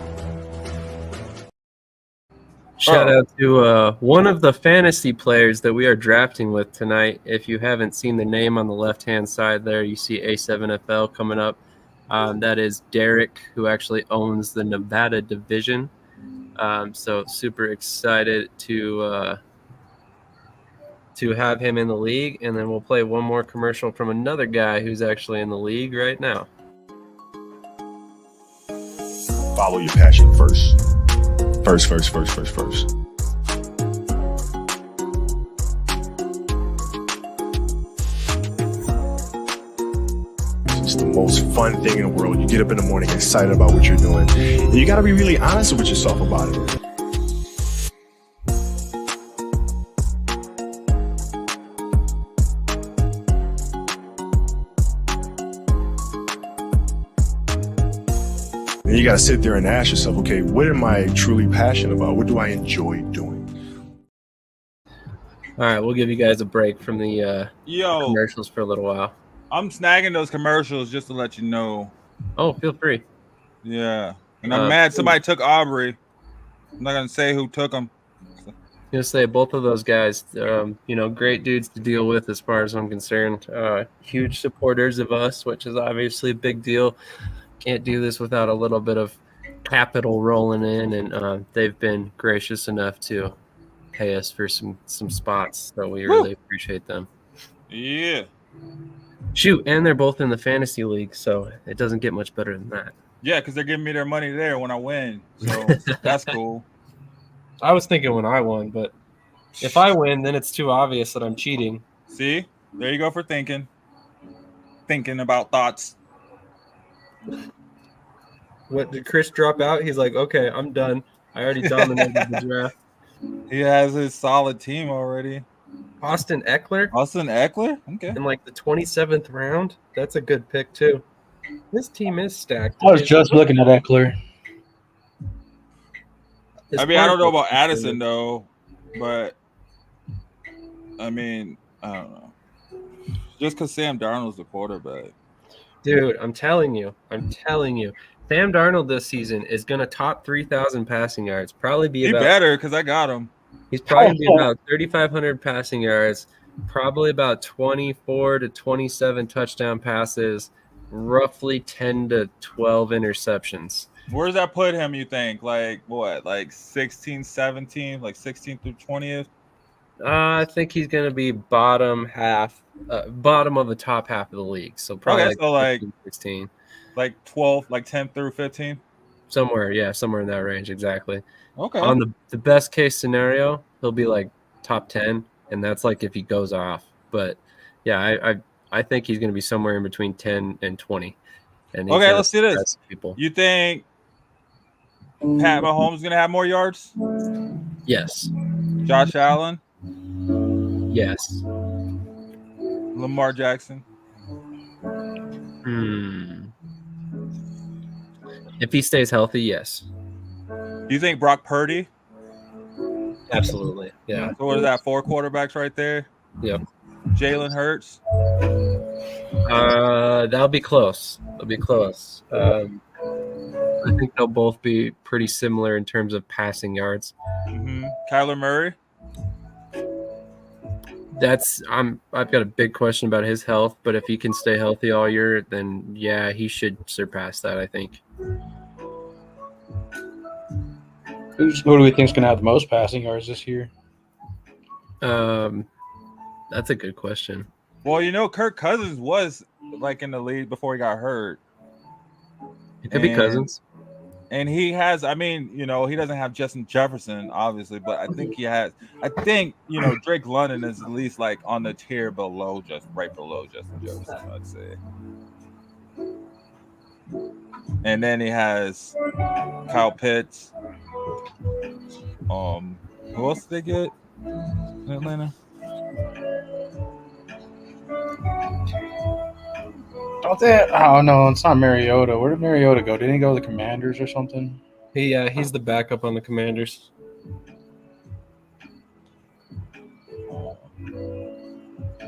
Shout out to one of the fantasy players that we are drafting with tonight. If you haven't seen the name on the left-hand side there, you see A7FL coming up. That is Derek, who actually owns the Nevada division. So super excited to have him in the league. And then we'll play one more commercial from another guy who's actually in the league right now. Follow your passion first. First. It's the most fun thing in the world. You get up in the morning excited about what you're doing. And you got to be really honest with yourself about it. And you got to sit there and ask yourself, okay, what am I truly passionate about? What do I enjoy doing? All right, we'll give you guys a break from the commercials for a little while. I'm snagging those commercials just to let you know. Oh, feel free. Yeah. And I'm mad somebody took Aubrey. I'm not going to say who took them. I'm going to say both of those guys, great dudes to deal with as far as I'm concerned. Huge supporters of us, which is obviously a big deal. Can't do this without a little bit of capital rolling in, and they've been gracious enough to pay us for some spots, so we really appreciate them. Yeah. Shoot, and they're both in the fantasy league, so it doesn't get much better than that. Yeah, because they're giving me their money there when I win, so that's cool. I was thinking when I won, but if I win, then it's too obvious that I'm cheating. See? There you go for thinking. Thinking about thoughts. What, did Chris drop out? He's like, okay, I'm done. I already dominated the draft. He has his solid team already. Austin Eckler? Okay. In like the 27th round? That's a good pick, too. This team is stacked. I was just looking at Eckler. I mean, I don't know about Addison, though, but, I mean, I don't know. Just because Sam Darnold's the quarterback. Dude, I'm telling you. Sam Darnold this season is going to top 3,000 passing yards. Probably be He about better because I got him. He's probably be about 3,500 passing yards, probably about 24 to 27 touchdown passes, roughly 10 to 12 interceptions. Where does that put him, you think? Like, what? Like 16, 17? Like 16 through 20th? I think he's going to be bottom of the top half of the league. So probably Okay, so 15, 16. like 12, like 10 through 15. Somewhere in that range, exactly. Okay. On the best case scenario, he'll be like top 10, and that's like if he goes off. But yeah, I think he's going to be somewhere in between 10 and 20. And he's Okay, gonna let's do this. surprise people. You think Pat Mahomes is gonna have more yards? Yes. Josh Allen, Yes. Lamar Jackson. If he stays healthy, yes. Do you think Brock Purdy? Absolutely. Yeah. So what is that? 4 quarterbacks right there. Yep. Jalen Hurts. That'll be close. I think they'll both be pretty similar in terms of passing yards. Kyler Murray. I've got a big question about his health, but if he can stay healthy all year, then yeah, he should surpass that, I think. Who do we think is going to have the most passing yards this year? That's a good question. Well, Kirk Cousins was like in the league before he got hurt. It could be Cousins. And he has, he doesn't have Justin Jefferson, obviously, but I think he has. I think, Drake London is at least like on the tier below, right below Justin Jefferson, I'd say. And then he has Kyle Pitts. Who else did they get in Atlanta? Oh no, it's not Mariota. Where did Mariota go? Didn't he go to the Commanders or something? He's the backup on the Commanders.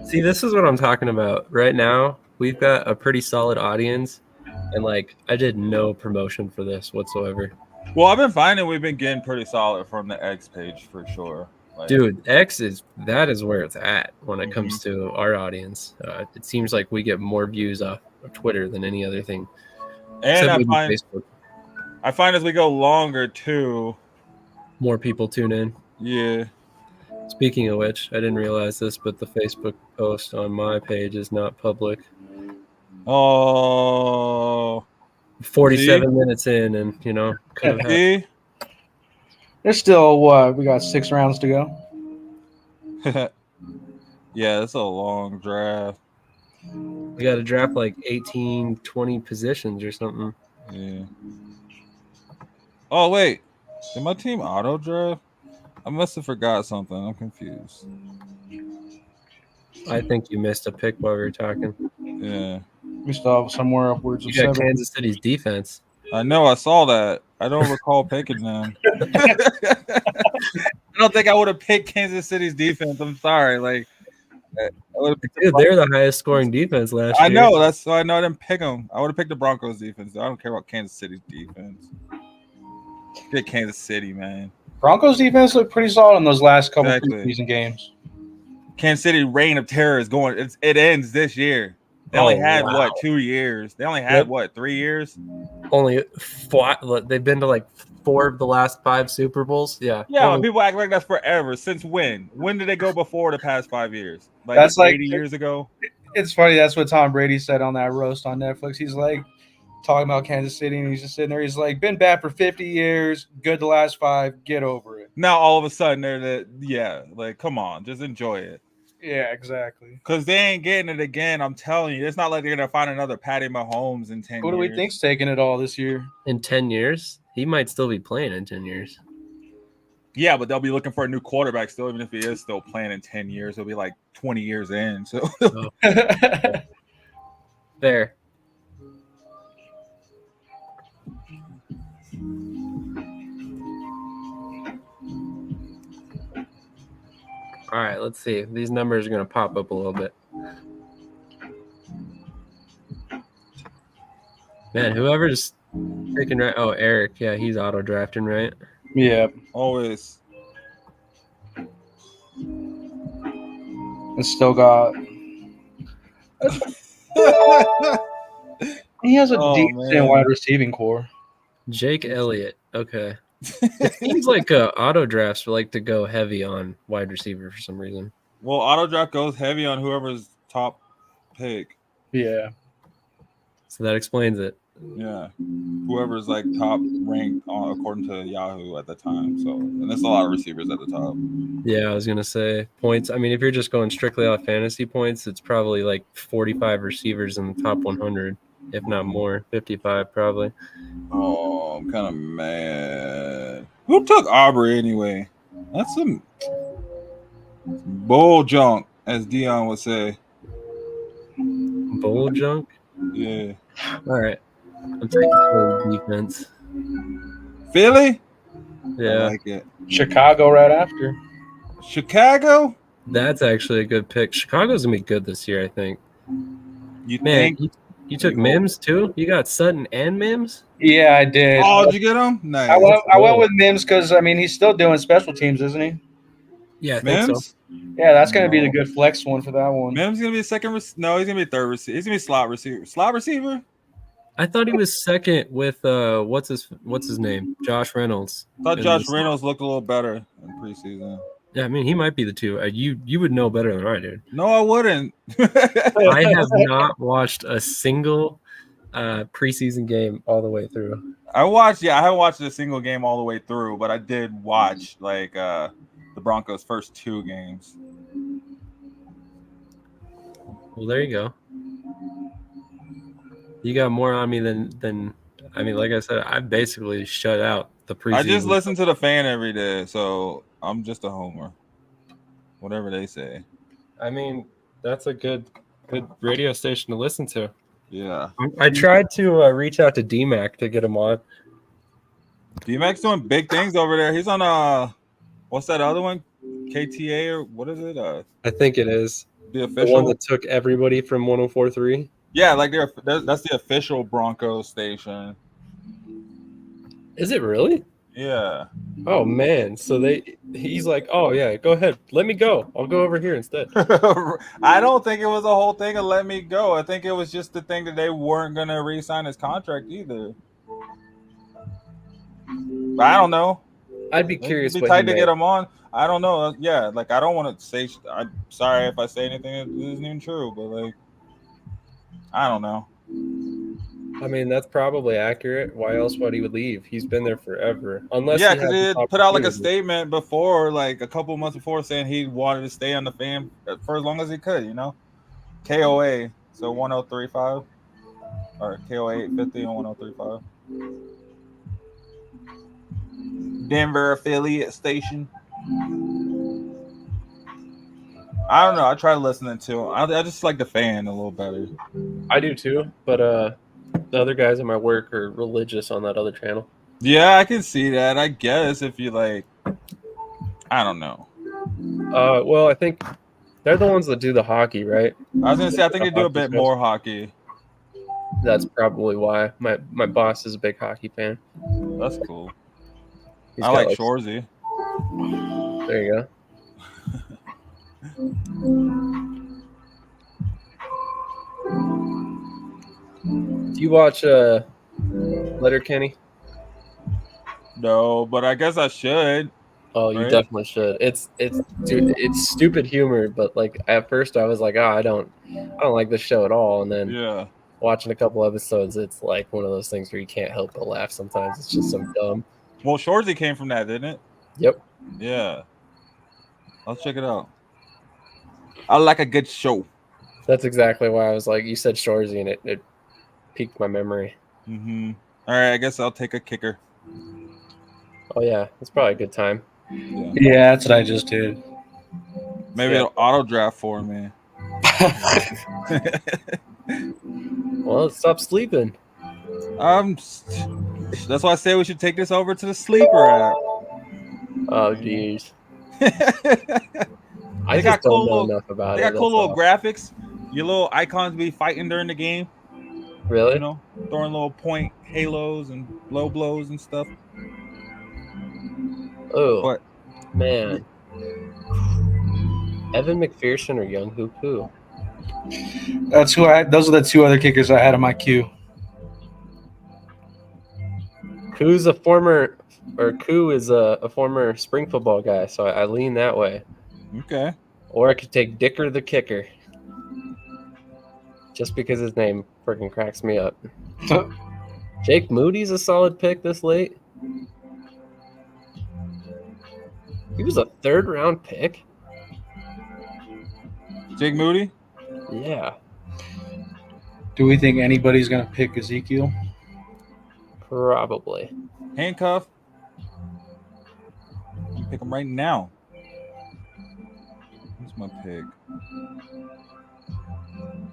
See, this is what I'm talking about. Right now, we've got a pretty solid audience, and I did no promotion for this whatsoever. Well, I've been finding we've been getting pretty solid from the X page for sure. Dude, X is where it's at when it comes to our audience. It seems like we get more views off of Twitter than any other thing. And I find as we go longer too, more people tune in. Yeah. Speaking of which, I didn't realize this, but the Facebook post on my page is not public. Oh. 47 minutes in, and See? There's still we got 6 rounds to go. Yeah, it's a long draft. We got to draft 18, 20 positions or something. Yeah. Oh, wait. Did my team auto draft? I must have forgot something. I'm confused. I think you missed a pick while we were talking. Yeah. We still have somewhere upwards of you got 7. Kansas City's defense. I know. I saw that. I don't recall picking them. I don't think I would have picked Kansas City's defense. I'm sorry. Dude, they're the highest scoring defense last year. I know. That's why I know I didn't pick them. I would have picked the Broncos defense. I don't care about Kansas City's defense. Get Kansas City, man. Broncos defense looked pretty solid in those last couple of preseason games. Kansas City reign of terror is going. It ends this year. They only had 2 years. They only had 3 years. Only 4. They've been to 4 of the last 5 Super Bowls. Yeah. Yeah. People act like that's forever. Since when? When did they go before the past 5 years? That's 80 years ago. It's funny. That's what Tom Brady said on that roast on Netflix. He's talking about Kansas City, and he's just sitting there. He's been bad for 50 years. Good the last 5. Get over it. Now all of a sudden they're come on, just enjoy it. Yeah, exactly. Because they ain't getting it again. I'm telling you, it's not like they're gonna find another Patty Mahomes in 10 years. Who do we think's taking it all this year? In 10 years, he might still be playing in 10 years. Yeah, but they'll be looking for a new quarterback still, even if he is still playing in 10 years. He'll be 20 years in. So Fair. All right, let's see. These numbers are going to pop up a little bit. Man, whoever's picking right. Oh, Eric. Yeah, he's auto drafting, right? Yeah. Always. It's still got. He has a decent wide receiving core. Jake Elliott. Okay. It seems like auto drafts like to go heavy on wide receiver for some reason. Well, auto draft goes heavy on whoever's top pick. Yeah. So that explains it. Yeah, whoever's like top ranked according to Yahoo at the time. So, and there's a lot of receivers at the top. Yeah, I was gonna say points. I mean, if you're just going strictly off fantasy points, it's probably like 45 receivers in the top 100, if not more, 55 probably. Oh, I'm kind of mad. Who took Aubrey anyway? That's some bull junk, as Dion would say. Bull junk. Yeah. All right, I'm taking defense. Philly? Yeah, I like it. Chicago right after. Chicago? that's actually a good pick. Chicago's gonna be good this year, I think. You Man, think? you took Mims too? You got Sutton and Mims? Yeah, I did. Oh, did you get him? Nice. I went with Mims because I mean he's still doing special teams, isn't he? Yeah, I think so. Mims? Yeah, that's gonna be the good flex one for that one. Mims gonna be a second. No, he's gonna be third receiver. He's gonna be slot receiver. Slot receiver? I thought he was second with what's his name? Josh Reynolds. I thought Josh Reynolds looked a little better in preseason. Yeah, I mean he might be the two. You would know better than I do. No, I wouldn't. I have not watched a single preseason game all the way through. I haven't watched a single game all the way through, but I did watch like the Broncos' first 2 games. Well, there you go. You got more on me than I mean, like I said, I basically shut out the preseason. I just listen to the fan every day, so I'm just a homer. Whatever they say. I mean, that's a good radio station to listen to. Yeah. I tried to reach out to D-Mac to get him on. D-Mac's doing big things over there. He's on what's that other one? KTA or what is it? I think it is The the official one that took everybody from 104.3. Yeah, like that's the official Broncos station. Is it really? Yeah. Oh man, so he's like, oh yeah, go ahead, let me go. I'll go over here instead. I don't think it was a whole thing of let me go. I think it was just the thing that they weren't gonna re-sign his contract either. But I don't know. I'd be curious. It'd be tight to get him on. I don't know. Yeah, like I don't want to say. I'm sorry if I say anything that isn't even true, but like I don't know. I mean, that's probably accurate. Why else would he would leave? He's been there forever. Unless Yeah, because he has had this put out like a opportunity. statement before, like a couple months before, saying he wanted to stay on the fan for as long as he could. You know, KOA. So 103.5 or KOA 850 on 103.5. Denver affiliate station. I don't know. I try listening to him. I just like the fan a little better. I do too, but the other guys at my work are religious on that other channel. Yeah, I can see that. I guess if you like, I don't know. Well, I think they're the ones that do the hockey, right? I was gonna say I think they do a bit more hockey. That's probably why my boss is a big hockey fan. That's cool. He's I got, like Shorzy. There you go. Do you watch Letterkenny? No, but I guess I should. Oh, you Right? definitely should. It's dude, it's stupid humor, but like at first I was like, I don't like this show at all, and then Yeah. watching a couple episodes, it's like one of those things where you can't help but laugh. Sometimes it's just so dumb. Well, Shorzy came from that, didn't it? Yep. Yeah. Let's check it out. I like a good show. That's exactly why I was like, you said Shorzy, and it piqued my memory. Mm-hmm. All right, I guess I'll take a kicker. Oh yeah, it's probably a good time. Yeah, that's what I just did. Maybe Yeah. it'll auto draft for me. Well, stop sleeping. That's why I say we should take this over to the sleeper app. Oh jeez. I They got just don't cool know little- enough about They it. got cool that's little all. graphics. Your little icons be fighting during the game. Really? You know, throwing little point halos and low blows and stuff. Oh, What? man. Evan McPherson or Young Hoop? That's who I. Those are the two other kickers I had in my queue. Who's a former Koo is a former spring football guy, so I lean that way. Okay. Or I could take Dicker the kicker, just because his name freaking cracks me up. Jake Moody's a solid pick this late. He was a 3rd-round pick. Jake Moody? Yeah, Do we think anybody's going to pick Ezekiel? probably. Handcuff. I'm pick him right now. Who's my pick?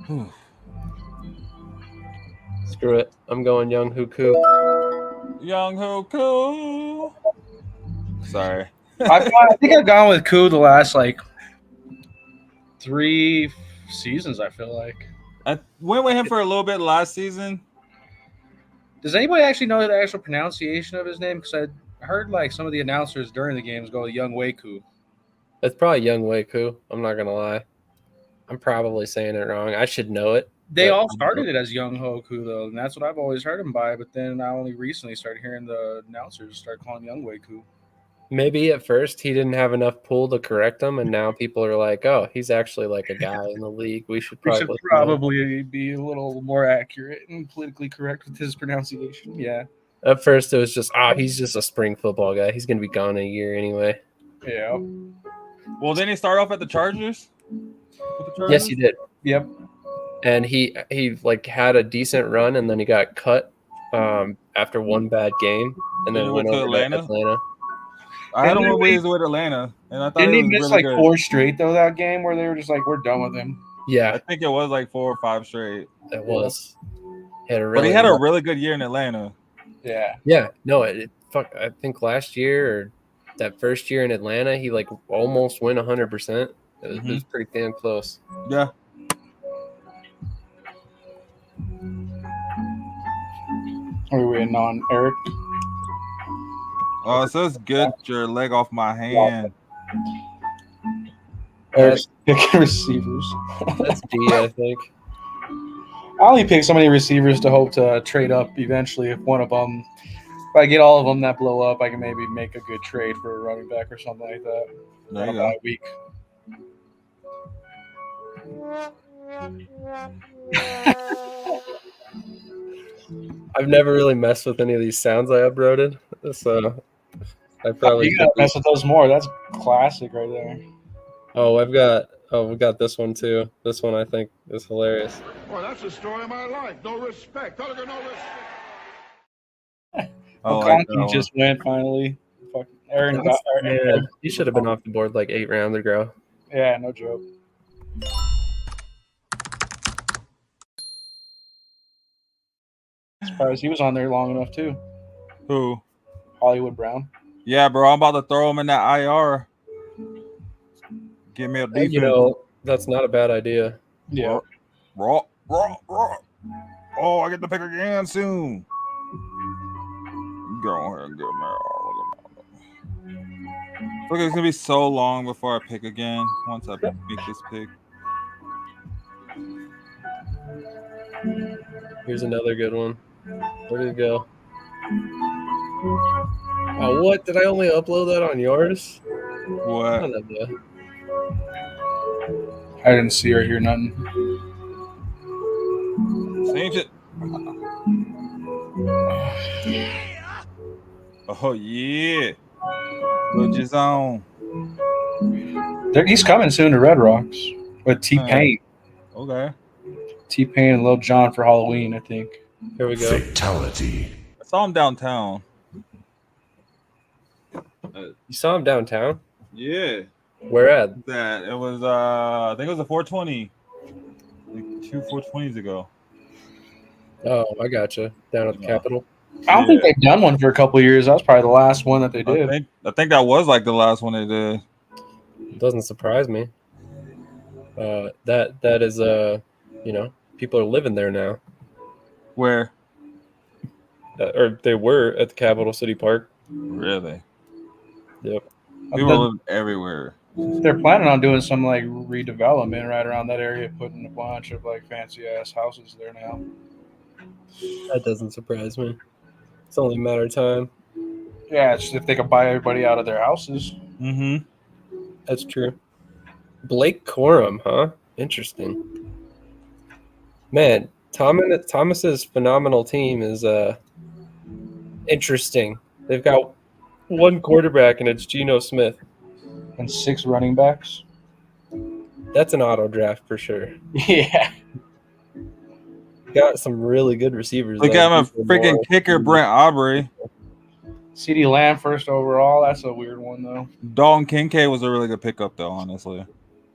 Whew. Screw it. I'm going Young Hoo Koo. Young Hoku. Sorry. I think I've gone with Koo the last 3 seasons, I feel like. I went with him for a little bit last season. Does anybody actually know the actual pronunciation of his name? Because I heard some of the announcers during the games go Young Wei Koo. It's probably Young Wei Koo. I'm not going to lie. I'm probably saying it wrong. I should know it. They but- all started it as Young Ho Koo, though, and that's what I've always heard him by. But then I only recently started hearing the announcers start calling Young Wei Koo. Maybe at first he didn't have enough pull to correct him, and now people are like, oh, he's actually like a guy in the league. We should We probably, should probably be a little more accurate and politically correct with his pronunciation. Yeah. At first it was just, he's just a spring football guy. He's going to be gone in a year anyway. Yeah. Well, didn't he start off at the Chargers? With the Chargers? Yes, he did. Yep. And he had a decent run, and then he got cut after one bad game, and then He went went to over to Atlanta. I had him when he was with Atlanta, and I thought Didn't he he was miss really good. 4 straight, though, that game where they were just we're done with him? I Yeah, think it was 4 or 5 straight. it was. He had a But he had a really good year in Atlanta. Yeah. Yeah, no, I think last year or that first year in Atlanta, he almost went 100%. It was pretty damn close. Yeah. Are we waiting on Eric? Oh, it says get your leg off my hand. Eric's picking receivers. That's D, I think. I only pick so many receivers to hope to trade up eventually. If one of them, if I get all of them that blow up, I can maybe make a good trade for a running back or something like that. There you On a go. bye week. I've never really messed with any of these sounds I uploaded, so I probably You gotta mess with those more. That's classic right there. we got this one too. This one I think is hilarious. Well, that's the story of my life. No respect. No respect. I like that McConkey one. just went finally. Fucking Aaron got Man, he should have been off the board 8 rounds ago. Yeah, no joke. Surprised he was on there long enough too. Who? Hollywood Brown. Yeah, bro. I'm about to throw him in that IR. Give me a defense. That's not a bad idea. Yeah. Raw. Oh, I get to pick again soon. Go ahead and get me. Look, it's gonna be so long before I pick again. Once I make this pick. Here's another good one. Where did it go? Oh, what? Did I only upload that on yours? What? Son of a- I didn't see or hear nothing. Change it. Oh yeah. Put your on. He's coming soon to Red Rocks with T-Pain. Okay. T-Pain and Lil Jon for Halloween, I think. Here we go. Fatality. I saw him downtown. You saw him downtown? Yeah. Where at? That it was I think it was a 420. 2 420s ago. Oh, I gotcha. Down at the Capitol. I don't think they've done one for a couple of years. That was probably the last one that they did. I think that was the last one they did. It doesn't surprise me. That is people are living there now. Where? Or they were at the Capitol City Park. Really? Yep. People live everywhere. They're planning on doing some redevelopment right around that area, putting a bunch of fancy ass houses there now. That doesn't surprise me. It's only a matter of time. Yeah, it's if they could buy everybody out of their houses. Mm-hmm. That's true. Blake Corum, huh? Interesting. Man, Thomas's phenomenal team is interesting. They've got one quarterback, and it's Geno Smith. And 6 running backs. That's an auto draft for sure. Yeah. Got some really good receivers. They got him a freaking kicker, Brent Aubrey. CeeDee Lamb first overall. That's a weird one, though. Dalton Kincaid was a really good pickup, though, honestly.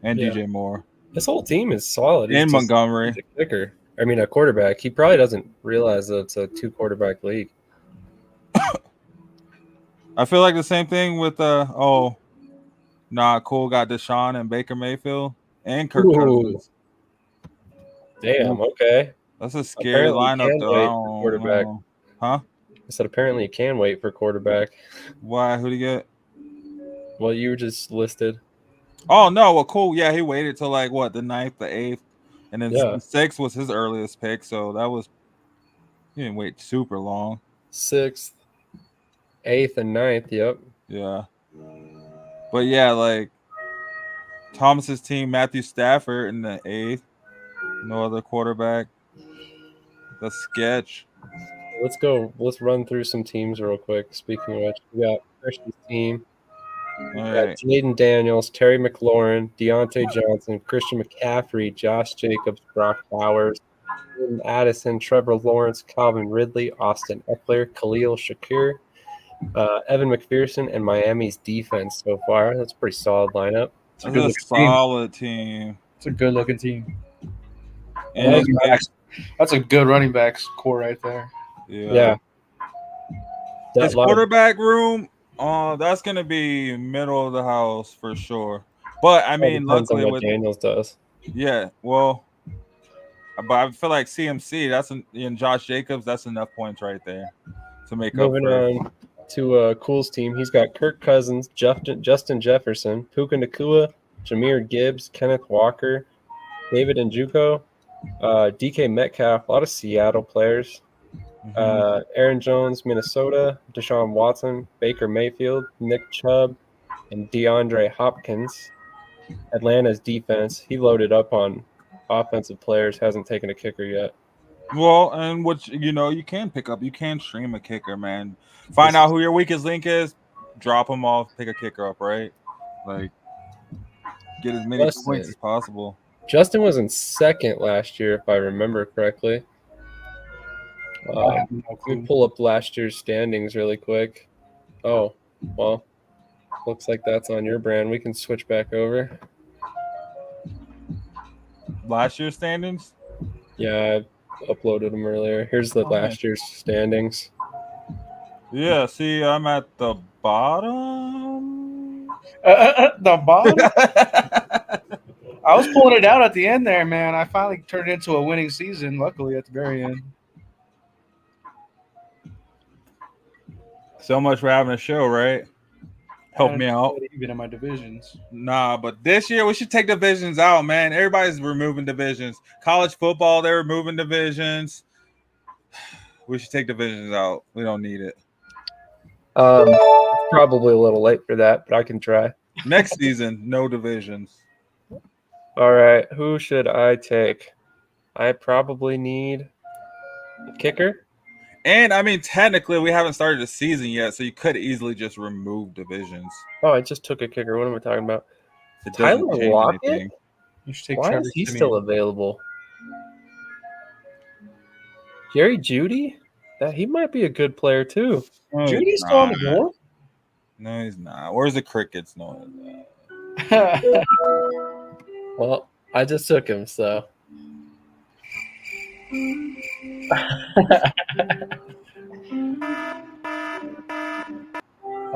And Yeah. DJ Moore. This whole team is solid. And Montgomery. He's a kicker. I mean, a quarterback. He probably doesn't realize that it's a 2-quarterback league. I feel like the same thing with Cole got Deshaun and Baker Mayfield and Kirk Cousins. Damn, okay. That's a scary lineup, though. Quarterback. Huh? I said apparently you can wait for quarterback. Why? Who'd he get? Well, you were just listed. Oh, no. Well, cool. Yeah, he waited till the 9th, the 8th. And then 6th was his earliest pick. So he didn't wait super long. 6th, 8th, and 9th. Yep. Yeah. But yeah, Thomas's team, Matthew Stafford in the 8th. No other quarterback. The sketch. Let's go. Let's run through some teams real quick. Speaking of which, we got Christian's team. We got Jaden Daniels, Terry McLaurin, Deontay Johnson, Christian McCaffrey, Josh Jacobs, Brock Bowers, Addison, Trevor Lawrence, Calvin Ridley, Austin Eckler, Khalil Shakir, Evan McPherson, and Miami's defense so far. That's a pretty solid lineup. It's a solid team. It's a good-looking team. And that's a good running backs core right there. Yeah. His quarterback room, that's going to be middle of the house for sure. But, I mean, luckily what Daniels does. Yeah, well, but I feel like CMC, and Josh Jacobs, that's enough points right there to make up. Moving on to Cool's team, he's got Kirk Cousins, Justin Jefferson, Puka Nacua, Jahmyr Gibbs, Kenneth Walker, David Njoku, DK Metcalf, a lot of Seattle players. Aaron Jones, Minnesota, Deshaun Watson, Baker Mayfield, Nick Chubb, and DeAndre Hopkins. Atlanta's defense, he loaded up on offensive players, hasn't taken a kicker yet. Well, and which, you can pick up. You can stream a kicker, man. Find out who your weakest link is, drop them off, pick a kicker up, right? Get as many points as possible. Justin was in 2nd last year, if I remember correctly. Let me pull up last year's standings really quick. Oh, well, looks like that's on your brand. We can switch back over. Last year's standings? Yeah, I uploaded them earlier. Here's the last year's standings. Yeah, see, I'm at the bottom. The bottom? I was pulling it out at the end there, man. I finally turned it into a winning season, luckily, at the very end. So much for having a show, right? Help me out. Even in my divisions. Nah, but this year we should take divisions out, man. Everybody's removing divisions. College football, they're removing divisions. We should take divisions out. We don't need it. It's probably a little late for that, but I can try. Next season, no divisions. All right, who should I take? I probably need a kicker. And, I mean, technically, we haven't started the season yet, so you could easily just remove divisions. Oh, I just took a kicker. What am I talking about? Tyler Lockett? You should take Why Trevor is he Siemian. still available? Jerry Jeudy? He might be a good player, too. No, Judy's still on the board? No, he's not. Where's the Crickets knowing Well, I just took him, so.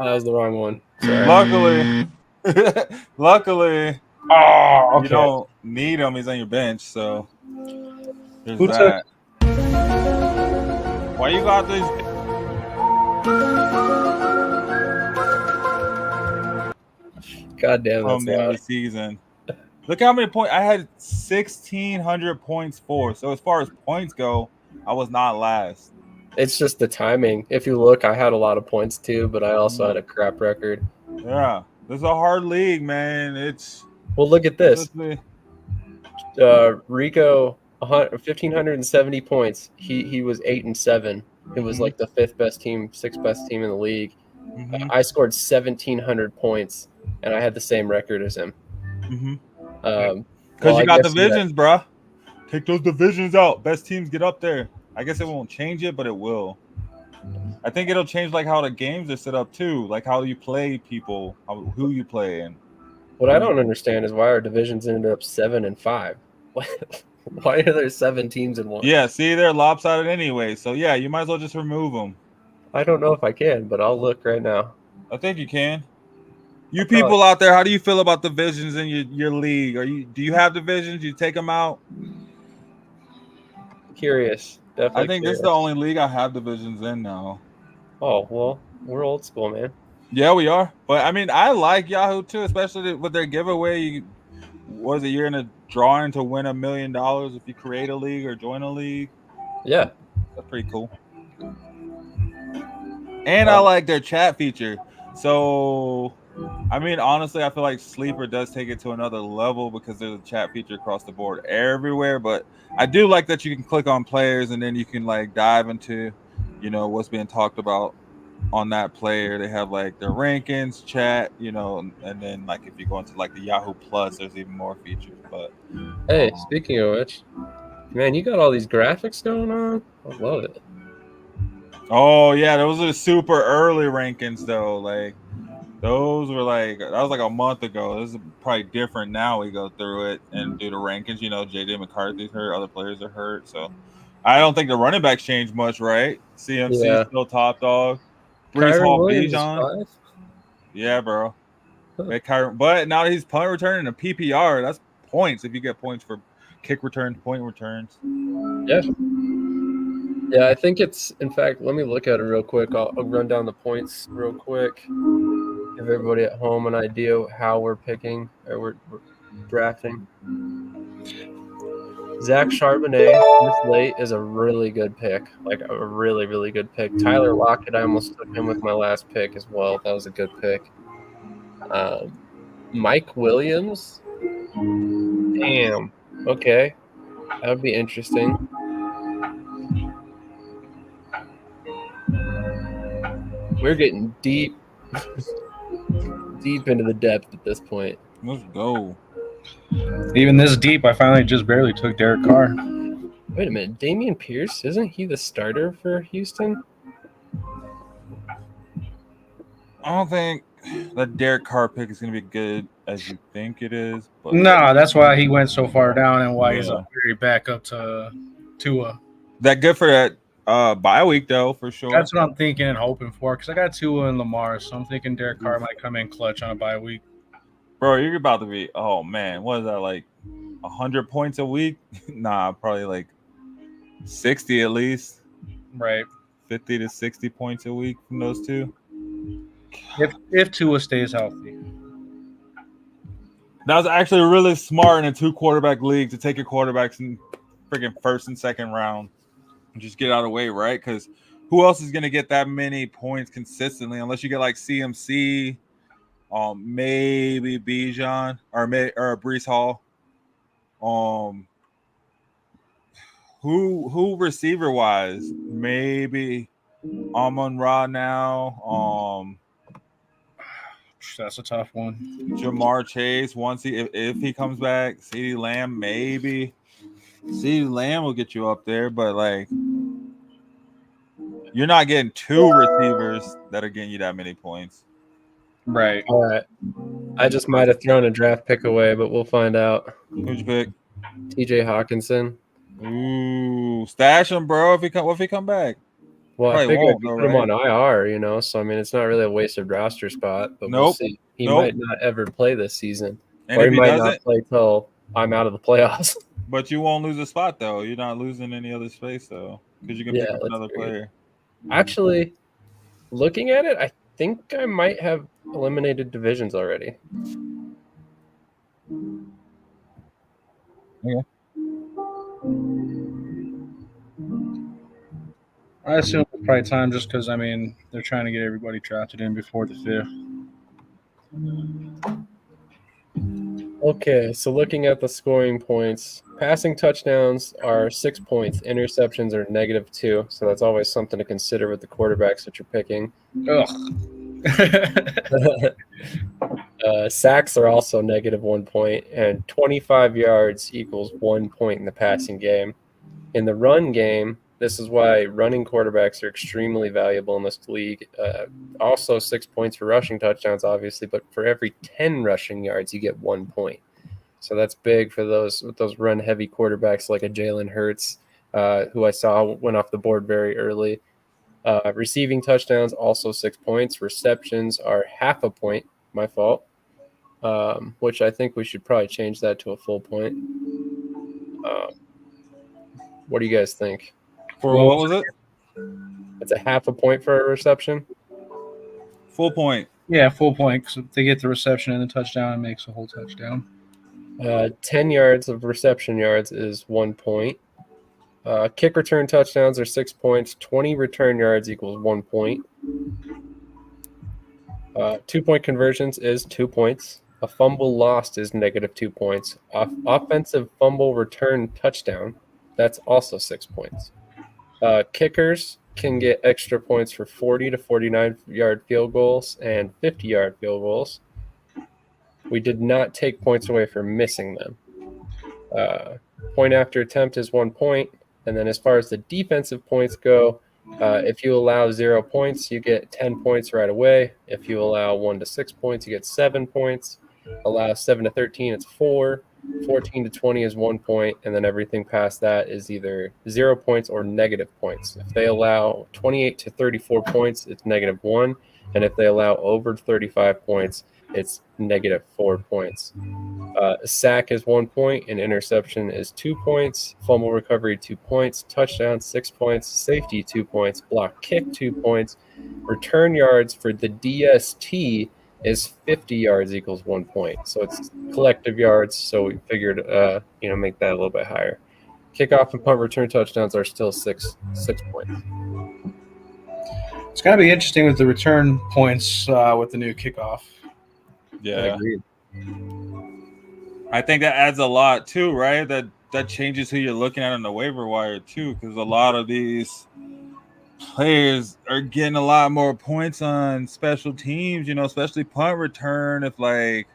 Oh, that was the wrong one. Sorry. Luckily, Oh, okay. you don't need him. He's on your bench, so there's Who that. Why you got these? God damn, that's From the end of loud. the season. Look how many points I had. 1,600 points for. So as far as points go, I was not last. It's just the timing. If you look, I had a lot of points too, but I also had a crap record. Yeah, this is a hard league, man. Well, look at this. Honestly, Rico, 1,570 points. He was 8-7. It was like the sixth best team in the league. I scored 1,700 points, and I had the same record as him. Because you got divisions, bruh. Take those divisions out. Best teams get up there. I guess it won't change it, but it will. I think it'll change like how the games are set up too, like how you play people, who you play, and what I don't understand is why our divisions ended up 7-5. Why are there 7 teams in one? Yeah, see, they're lopsided anyway. So yeah, you might as well just remove them. I don't know if I can, but I'll look right now. I think you can. You people out there, how do you feel about divisions in your league? Do you have divisions? You take them out? Curious. Definitely. I think this is the only league I have divisions in now. Oh, well, we're old school, man. Yeah, we are. But I mean, I like Yahoo too, especially with their giveaway. You're in a drawing to win $1 million if you create a league or join a league. Yeah, that's pretty cool. And I like their chat feature. So, I mean, honestly, I feel like Sleeper does take it to another level because there's a chat feature across the board everywhere. But I do like that you can click on players and then you can like dive into, what's being talked about on that player. They have like their rankings, chat, and then like if you go into like the Yahoo Plus, there's even more features. But hey, speaking of which, man, you got all these graphics going on. I love it. Oh yeah, those are super early rankings though. Like those were that was like a month ago. This is probably different now. We go through it and do the rankings. JJ McCarthy's hurt, other players are hurt, so I don't think the running backs changed much, right? CMC still top dog. Brees Hall, Bijan. Yeah, bro. But now he's punt returning a PPR. That's points if you get points for kick returns, point returns. Yeah. Yeah, I think it's, in fact, let me look at it real quick. I'll run down the points real quick. Give everybody at home an idea how we're picking or we're drafting. Zach Charbonnet this late is a really good pick, like a really, really good pick. Tyler Lockett, I almost took him with my last pick as well. That was a good pick. Mike Williams. Damn. Okay. That would be interesting. We're getting deep into the depth at this point. Let's go. Even this deep, I finally just barely took Derek Carr. Wait a minute. Dameon Pierce, isn't he the starter for Houston? I don't think that Derek Carr pick is going to be good as you think it is. But no, that's why he went so far down and why he's a very backup to Tua. That good for that bye week, though, for sure. That's what I'm thinking and hoping for because I got Tua and Lamar, so I'm thinking Derek Carr might come in clutch on a bye week. Bro, you're about to be, oh, man, what is that, like 100 points a week? Nah, probably like 60 at least. Right. 50 to 60 points a week from those two. If Tua stays healthy. That was actually really smart in a 2-quarterback league to take your quarterbacks in freaking first and second round and just get out of the way, right? Because who else is going to get that many points consistently unless you get like CMC, maybe Bijan or Brees Hall. Who receiver wise? Maybe Amon-Ra now. That's a tough one. Jamar Chase, once if he comes back, CeeDee Lamb, maybe. CeeDee Lamb will get you up there, but like you're not getting 2 receivers that are getting you that many points. Right. All right. I just might have thrown a draft pick away, but we'll find out. Who'd you pick? TJ Hawkinson. Ooh, stash him, bro. What if he come back? Well, I figured put him on IR, so I mean, it's not really a wasted roster spot, but we'll see. He might not ever play this season, or he might not play till I'm out of the playoffs. But you won't lose a spot though. You're not losing any other space though, because you can pick up another player. Actually, looking at it, I think I might have eliminated divisions already. Yeah. I assume it's probably time just because, I mean, they're trying to get everybody drafted in before the 5th. Okay, so looking at the scoring points, passing touchdowns are 6 points, interceptions are -2, so that's always something to consider with the quarterbacks that you're picking. Sacks are also -1 point, and 25 yards equals 1 point in the passing game. In the run game, this is why running quarterbacks are extremely valuable in this league. Also 6 points for rushing touchdowns, obviously, but for every 10 rushing yards, you get 1 point. So that's big for those run-heavy quarterbacks like a Jalen Hurts, who I saw went off the board very early. Receiving touchdowns, also 6 points. Receptions are half a point, my fault, which I think we should probably change that to a full point. What do you guys think? For what was it? It's a half a point for a reception. Full point. Yeah, full point. Because if they get the reception and the touchdown, it makes a whole touchdown. 10 yards of reception yards is 1 point. Kick return touchdowns are 6 points. 20 return yards equals 1 point. 2-point conversions is 2 points. A fumble lost is -2 points. Offensive fumble return touchdown, that's also 6 points. Kickers can get extra points for 40 to 49-yard field goals and 50-yard field goals. We did not take points away for missing them. Point after attempt is 1 point. And then as far as the defensive points go, if you allow 0 points, you get 10 points right away. If you allow 1 to 6 points, you get 7 points. Allow 7 to 13, it's 4. 14 to 20 is 1 point, and then everything past that is either 0 points or negative points. If they allow 28 to 34 points, it's -1, and if they allow over 35 points, it's -4 points. Sack is 1 point, and interception is 2 points. Fumble recovery 2 points. Touchdown 6 points. Safety 2 points. Block kick 2 points. Return yards for the DST is 50 yards equals 1 point. So it's collective yards. So we figured, make that a little bit higher. Kickoff and punt return touchdowns are still 6 points. It's going to be interesting with the return points with the new kickoff. Yeah. I think that adds a lot too, right? That changes who you're looking at on the waiver wire too, because a lot of these players are getting a lot more points on special teams, especially punt return. If like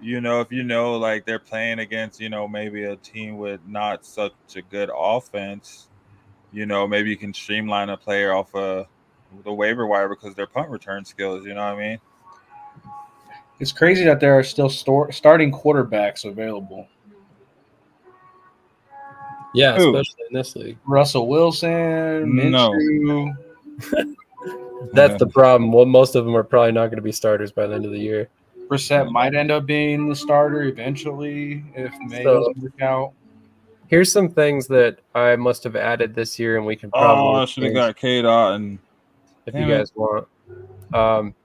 they're playing against, maybe a team with not such a good offense, maybe you can streamline a player off of the waiver wire because their punt return skills, you know what I mean? It's crazy that there are still starting quarterbacks available. Yeah, especially in this league. Russell Wilson, Minshew. That's the problem. Well, most of them are probably not going to be starters by the end of the year. Brissett might end up being the starter eventually if May doesn't work out. Here's some things that I must have added this year, and we can probably I should have got K-Dot if you guys want.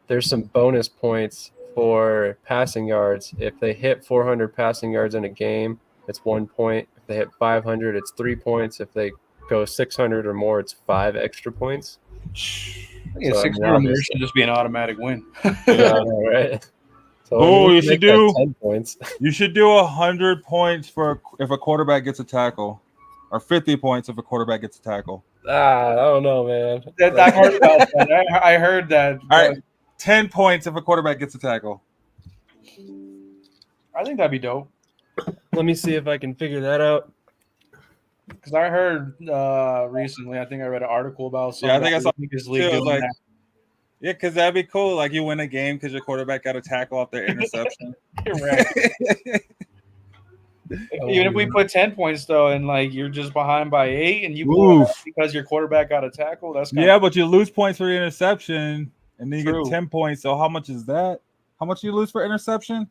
There's some bonus points for passing yards. If they hit 400 passing yards in a game, it's 1 point. If they hit 500, it's 3 points. If they go 600 or more, it's 5 extra points. Yeah, 600 more should just be an automatic win. Yeah, right? So you should do 10 points. You should do 100 points if a quarterback gets a tackle, or 50 points if a quarterback gets a tackle. I don't know, man. I heard about that. I heard that. All right, 10 points if a quarterback gets a tackle. I think that'd be dope. Let me see if I can figure that out. Because I heard recently, I think I read an article about something. Yeah, I think I saw this league doing that. Yeah, because that'd be cool. Like you win a game because your quarterback got a tackle off their interception. You're right. Even if we put 10 points though, and like you're just behind by 8, and you blow it because your quarterback got a tackle, that's but you lose points for the interception, and then you get 10 points. So how much is that? How much do you lose for interception?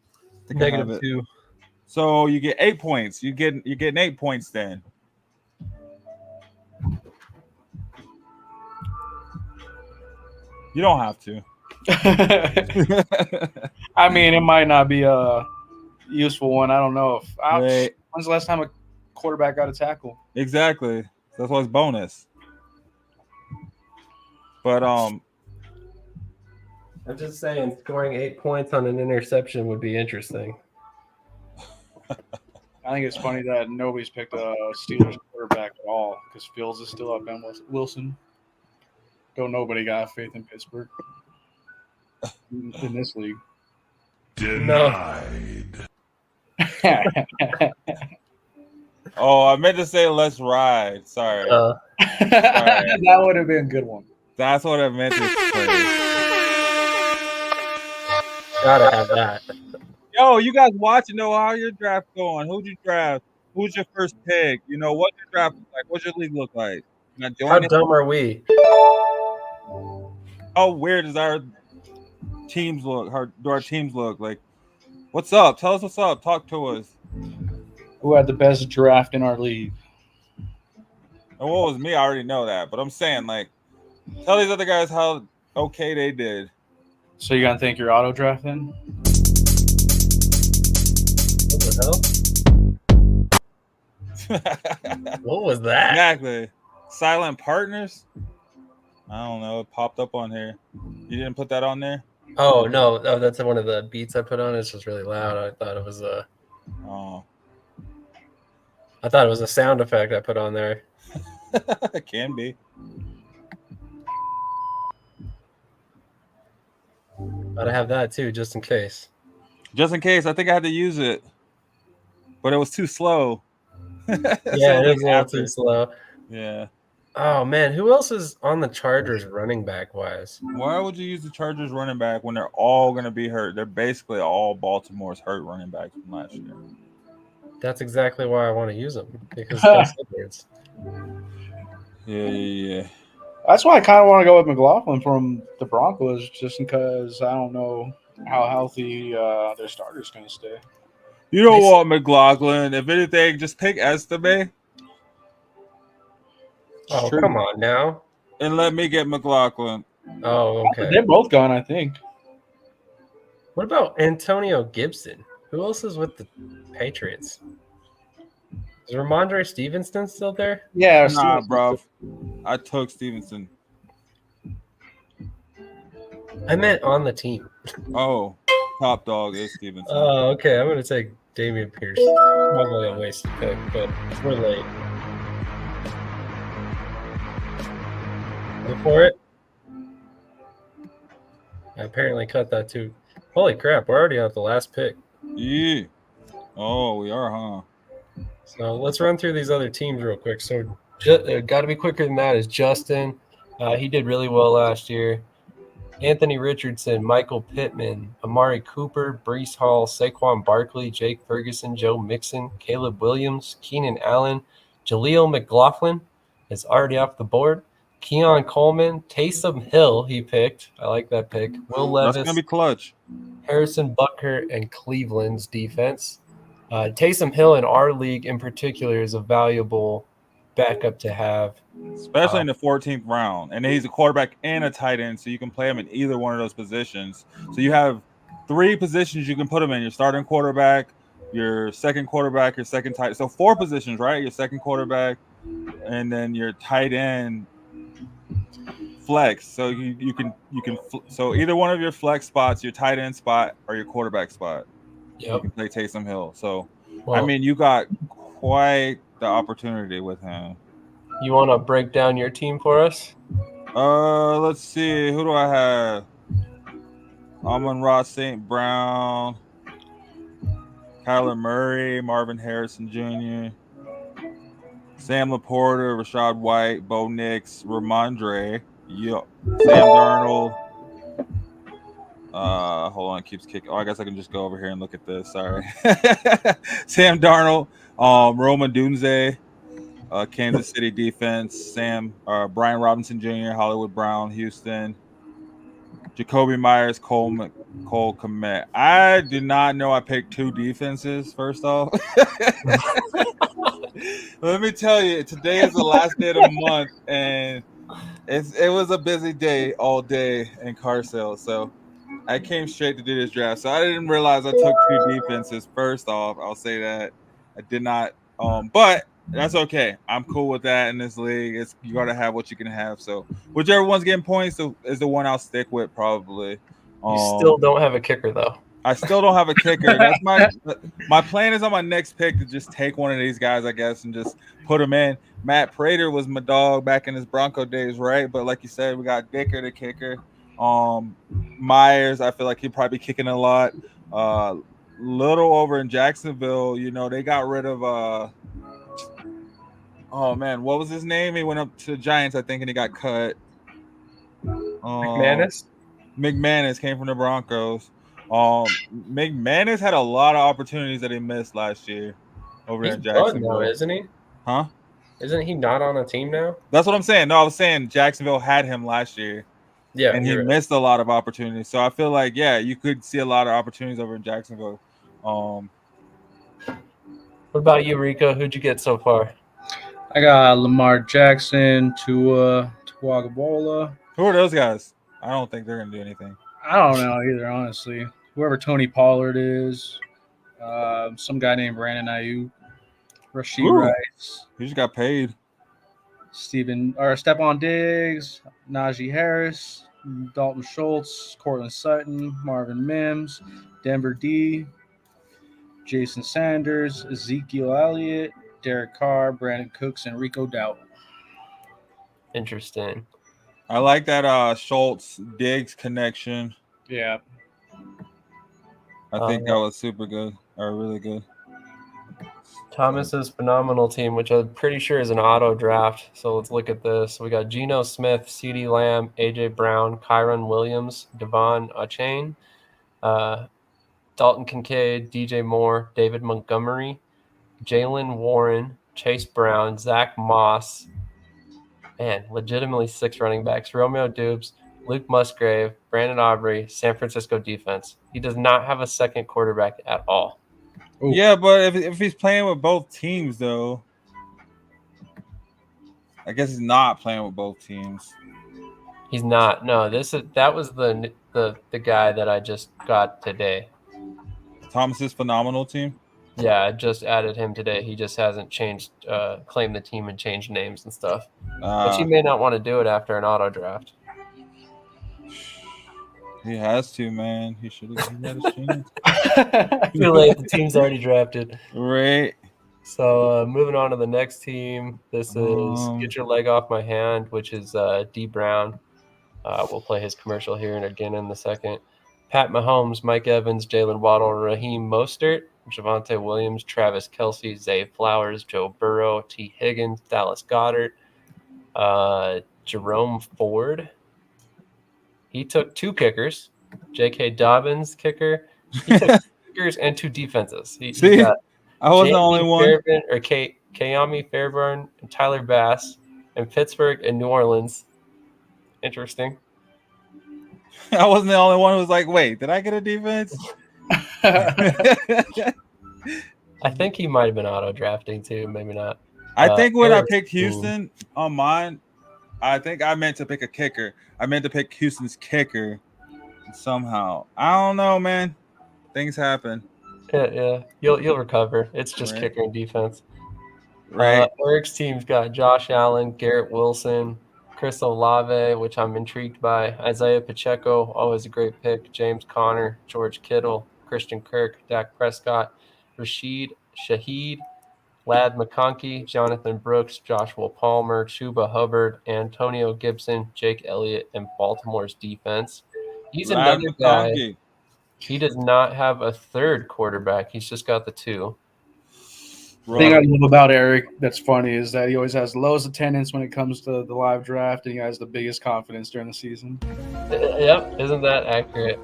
-2. So you get 8 points. You're getting 8 points then. You don't have to. I mean, it might not be a useful one. I don't know. When's the last time a quarterback got a tackle? Exactly. That's why it's bonus. But I'm just saying, scoring 8 points on an interception would be interesting. I think it's funny that nobody's picked a Steelers quarterback at all because Fields is still up. Ben Wilson. Don't nobody got faith in Pittsburgh in this league. Denied. oh, I meant to say let's ride. Sorry. That would have been a good one. That's what I meant to say. Gotta have that. Yo, you guys watching know how your draft going? Who'd you draft? Who's your first pick? You know, what's your draft look like? What's your league look like? How dumb are we? How weird does our teams look? How do our teams look? Like, what's up? Tell us what's up. Talk to us. Who had the best draft in our league? And what was me? I already know that. But I'm saying, like, tell these other guys how okay they did. So you gotta think your auto draft then? What the hell? What was that? Exactly. Silent partners? I don't know. It popped up on here. You didn't put that on there? Oh no, that's one of the beats I put on. It's just really loud. I thought it was a sound effect I put on there. It can be. But I have that too, just in case. Just in case. I think I had to use it. But it was too slow. Yeah, it is a little too slow. Yeah. Oh man, who else is on the Chargers running back wise? Why would you use the Chargers running back when they're all going to be hurt? They're basically all Baltimore's hurt running backs from last year. That's exactly why I want to use them because they're Edwards. Yeah. That's why I kind of want to go with McLaughlin from the Broncos, just because I don't know how healthy their starter's going to stay. You don't want McLaughlin. If anything, just pick Estime. Oh, come on now. And let me get McLaughlin. Oh, okay. They're both gone, I think. What about Antonio Gibson? Who else is with the Patriots? Is Ramondre Stevenson still there? Yeah, nah, bro. I took Stevenson. I meant on the team. Oh, top dog is Stevenson. Oh, okay. I'm going to take Damian Pierce. Probably a wasted pick, but we're late. Go for it. I apparently cut that too. Holy crap, we're already at the last pick. Yeah. Oh, we are, huh? So let's run through these other teams real quick. So got to be quicker than that is Justin. He did really well last year. Anthony Richardson, Michael Pittman, Amari Cooper, Breece Hall, Saquon Barkley, Jake Ferguson, Joe Mixon, Caleb Williams, Keenan Allen, Jaleel McLaughlin is already off the board. Keon Coleman, Taysom Hill, he picked. I like that pick. Will Levis. That's going to be clutch. Harrison Butker, and Cleveland's defense. Taysom Hill in our league in particular is a valuable backup to have. Especially in the 14th round. And he's a quarterback and a tight end, so you can play him in either one of those positions. So you have 3 positions you can put him in. Your starting quarterback, your second quarterback, your second tight. So 4 positions, right? Your second quarterback, and then your tight end flex. So you can so either one of your flex spots, your tight end spot or your quarterback spot. Yep. You can play Taysom Hill. So Well, I mean, you got quite the opportunity with him. you want to break down your team for us? Let's see. Who do I have? Amon-Ra St. Brown, Kyler Murray, Marvin Harrison Jr., Sam Laporta, Rashad White, Bo Nix, Ramondre, Sam Darnold. Hold on, it keeps kicking. Oh, I guess I can just go over here and look at this. Sorry. Sam Darnold, Roma Dunze, Kansas City defense, Brian Robinson Jr., Hollywood Brown, Houston, Jacoby Myers, Cole Kmet. I did not know I picked 2 defenses, first off. Let me tell you, today is the last day of the month, and it was a busy day all day in car sales. So I came straight to do this draft. So I didn't realize I took 2 defenses. First off, I'll say that. I did not. But That's okay. I'm cool with that in this league. You got to have what you can have. So whichever one's getting points is the one I'll stick with probably. You still don't have a kicker though. I still don't have a kicker. That's my plan is on my next pick to just take one of these guys, I guess, and just put him in. Matt Prater was my dog back in his Bronco days, right? But like you said, we got Dicker the kicker. Myers, I feel like he'd probably be kicking a lot. Little over in Jacksonville, they got rid of oh man, what was his name? He went up to the Giants, I think, and he got cut. McManus came from the Broncos. McManus had a lot of opportunities that he missed last year over in Jacksonville, now, isn't he? Huh? Isn't he not on a team now? That's what I'm saying. No, I was saying Jacksonville had him last year. Yeah, and he missed a lot of opportunities. So I feel like, you could see a lot of opportunities over in Jacksonville. What about you, Rico? Who'd you get so far? I got Lamar Jackson, Tua Tagovailoa. Who are those guys? I don't think they're going to do anything. I don't know either, honestly. Whoever Tony Pollard is, some guy named Brandon Ayuk, Rashid Rice. He just got paid. Stephon Diggs, Najee Harris, Dalton Schultz, Cortland Sutton, Marvin Mims, Denver D, Jason Sanders, Ezekiel Elliott, Derek Carr, Brandon Cooks, and Rico Dowd. Interesting. I like that Schultz Diggs connection. Yeah. I think that was super good, or really good. Thomas's phenomenal team, which I'm pretty sure is an auto draft. So let's look at this. We got Geno Smith, CeeDee Lamb, AJ Brown, Kyron Williams, Devon Achane, Dalton Kincaid, DJ Moore, David Montgomery, Jalen Warren, Chase Brown, Zach Moss, and legitimately 6 running backs: Romeo Dubes, Luke Musgrave, Brandon Aubrey, San Francisco defense. He does not have a second quarterback at all. Ooh. Yeah, but if he's playing with both teams, though, I guess he's not playing with both teams. He's not. No, that was the guy that I just got today. Thomas's phenomenal team. Yeah, I just added him today. He just hasn't claimed the team and changed names and stuff. But he may not want to do it after an auto draft. He has to, man. He should have had his chance. Too late. The team's already drafted. Right. So moving on to the next team. This is Get Your Leg Off My Hand, which is D. Brown. We'll play his commercial here and again in the second. Pat Mahomes, Mike Evans, Jalen Waddle, Raheem Mostert, Javonte Williams, Travis Kelce, Zay Flowers, Joe Burrow, T. Higgins, Dallas Goedert, Jerome Ford. He took 2 kickers. J.K. Dobbins, kicker. He took 2 kickers and 2 defenses. I was the only one. Kayami Fairbairn, and Tyler Bass, and Pittsburgh and New Orleans. Interesting. I wasn't the only one who was like, wait, did I get a defense? I think he might have been auto drafting too, maybe not. I think when I picked Houston on mine, I think I meant to pick a kicker. I meant to pick Houston's kicker somehow. I don't know, man. Things happen. Yeah. You'll recover. It's just kicker and defense. Right. Eric's team's got Josh Allen, Garrett Wilson, Chris Olave, which I'm intrigued by, Isaiah Pacheco, always a great pick, James Conner, George Kittle, Christian Kirk, Dak Prescott, Rashid Shaheed, Lad McConkey, Jonathan Brooks, Joshua Palmer, Chuba Hubbard, Antonio Gibson, Jake Elliott, and Baltimore's defense. He's another guy. He does not have a third quarterback. He's just got the 2. The thing I love about Eric that's funny is that he always has lowest attendance when it comes to the live draft, and he has the biggest confidence during the season. Yep, isn't that accurate?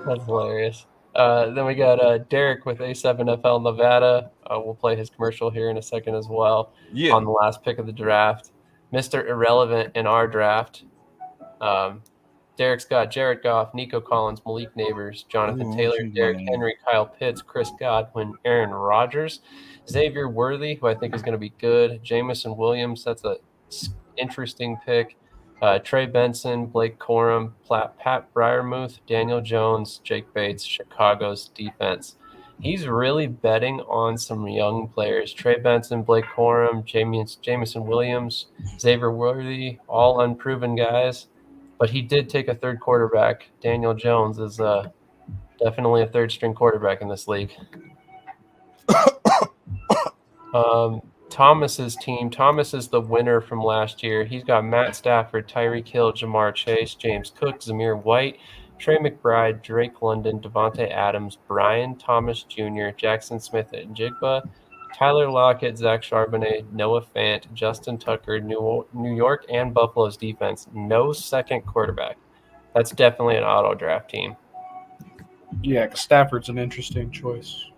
That's hilarious. Then we got Derek with A7FL Nevada. We'll play his commercial here in a second as well. Yeah. On the last pick of the draft. Mr. Irrelevant in our draft. Derek's got Jared Goff, Nico Collins, Malik Neighbors, Jonathan Taylor, Derrick Henry, Kyle Pitts, Chris Godwin, Aaron Rodgers, Xavier Worthy, who I think is going to be good, Jamison Williams, that's a interesting pick, Trey Benson, Blake Corum, Pat Fryermuth, Daniel Jones, Jake Bates, Chicago's defense. he's really betting on some young players. Trey Benson, Blake Corum, Jamison Williams, Xavier Worthy, all unproven guys. But he did take a third quarterback. Daniel Jones is definitely a third-string quarterback in this league. Thomas's team. Thomas is the winner from last year. He's got Matt Stafford, Tyreek Hill, Jamar Chase, James Cook, Zamir White, Trey McBride, Drake London, Devontae Adams, Brian Thomas Jr., Jackson Smith and Jigba, Tyler Lockett, Zach Charbonnet, Noah Fant, Justin Tucker, New York and Buffalo's defense. No second quarterback. That's definitely an auto draft team. Yeah, 'cause Stafford's an interesting choice.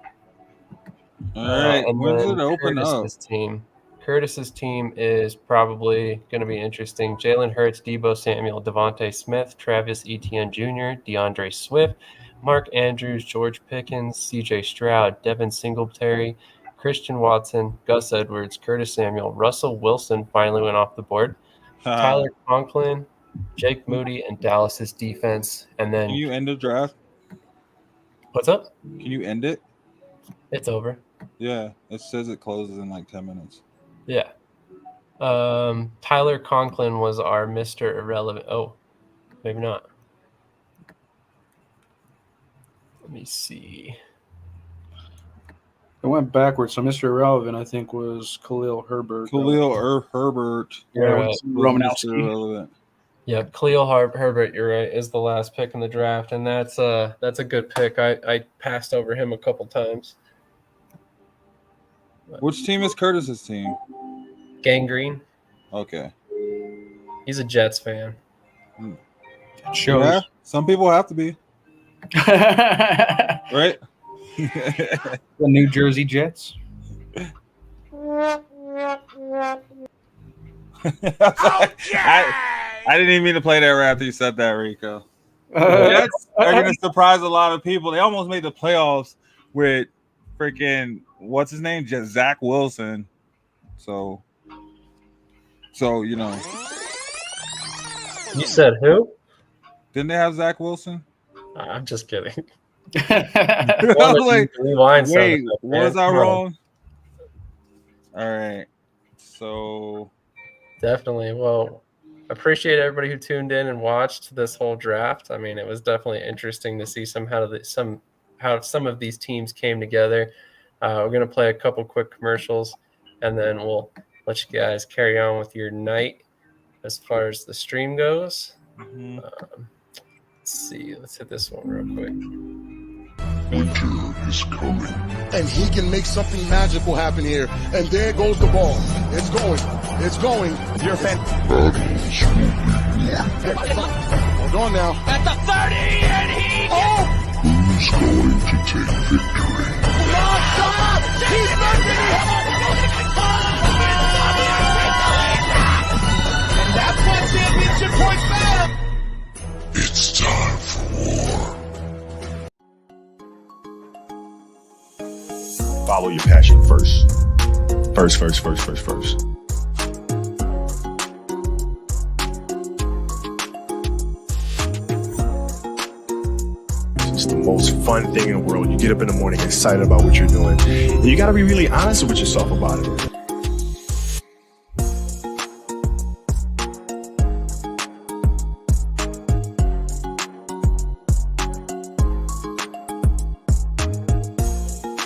All right, And when's then it open up? Curtis's team is probably going to be interesting. Jalen Hurts, Debo Samuel, Devontae Smith, Travis Etienne Jr., DeAndre Swift, Mark Andrews, George Pickens, CJ Stroud, Devin Singletary, Christian Watson, Gus Edwards, Curtis Samuel, Russell Wilson finally went off the board, Tyler Conklin, Jake Moody, and Dallas's defense. And then Can you end the draft? What's up? Can you end it? It's over. Yeah, it says it closes in like 10 minutes. Yeah. Tyler Conklin was our Mr. Irrelevant. Oh, maybe not. Let me see. It went backwards. So Mr. Irrelevant, I think, was Khalil Herbert. Herbert. You're right. Romanowski. Irrelevant. Yep, Khalil Herbert, you're right, is the last pick in the draft, and that's a good pick. I passed over him a couple times. Which team is Curtis's team? Gangrene. Okay. He's a Jets fan. Yeah, some people have to be. Right? The New Jersey Jets. I didn't even mean to play that right after you said that, Rico. Jets are going to surprise a lot of people. They almost made the playoffs with freaking, what's his name? Just Zach Wilson. So you know. You said who? Didn't they have Zach Wilson? I'm just kidding. I was like, wait, was I wrong? All right. So definitely. Well, appreciate everybody who tuned in and watched this whole draft. I mean, it was definitely interesting to see how some of these teams came together. We're going to play a couple quick commercials, and then we'll let you guys carry on with your night as far as the stream goes. Mm-hmm. Let's see. Let's hit this one real quick. Winter is coming. And he can make something magical happen here. And there goes the ball. It's going. It's going. You're a fan. Hold on now. At the 30, and he Who's going to take victory? He's and that's what championship points matter. It's time for war. Follow your passion first. First. It's the most fun thing in the world. You get up in the morning excited about what you're doing. And you got to be really honest with yourself about it.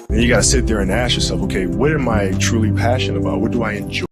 And you got to sit there and ask yourself, okay, what am I truly passionate about? What do I enjoy?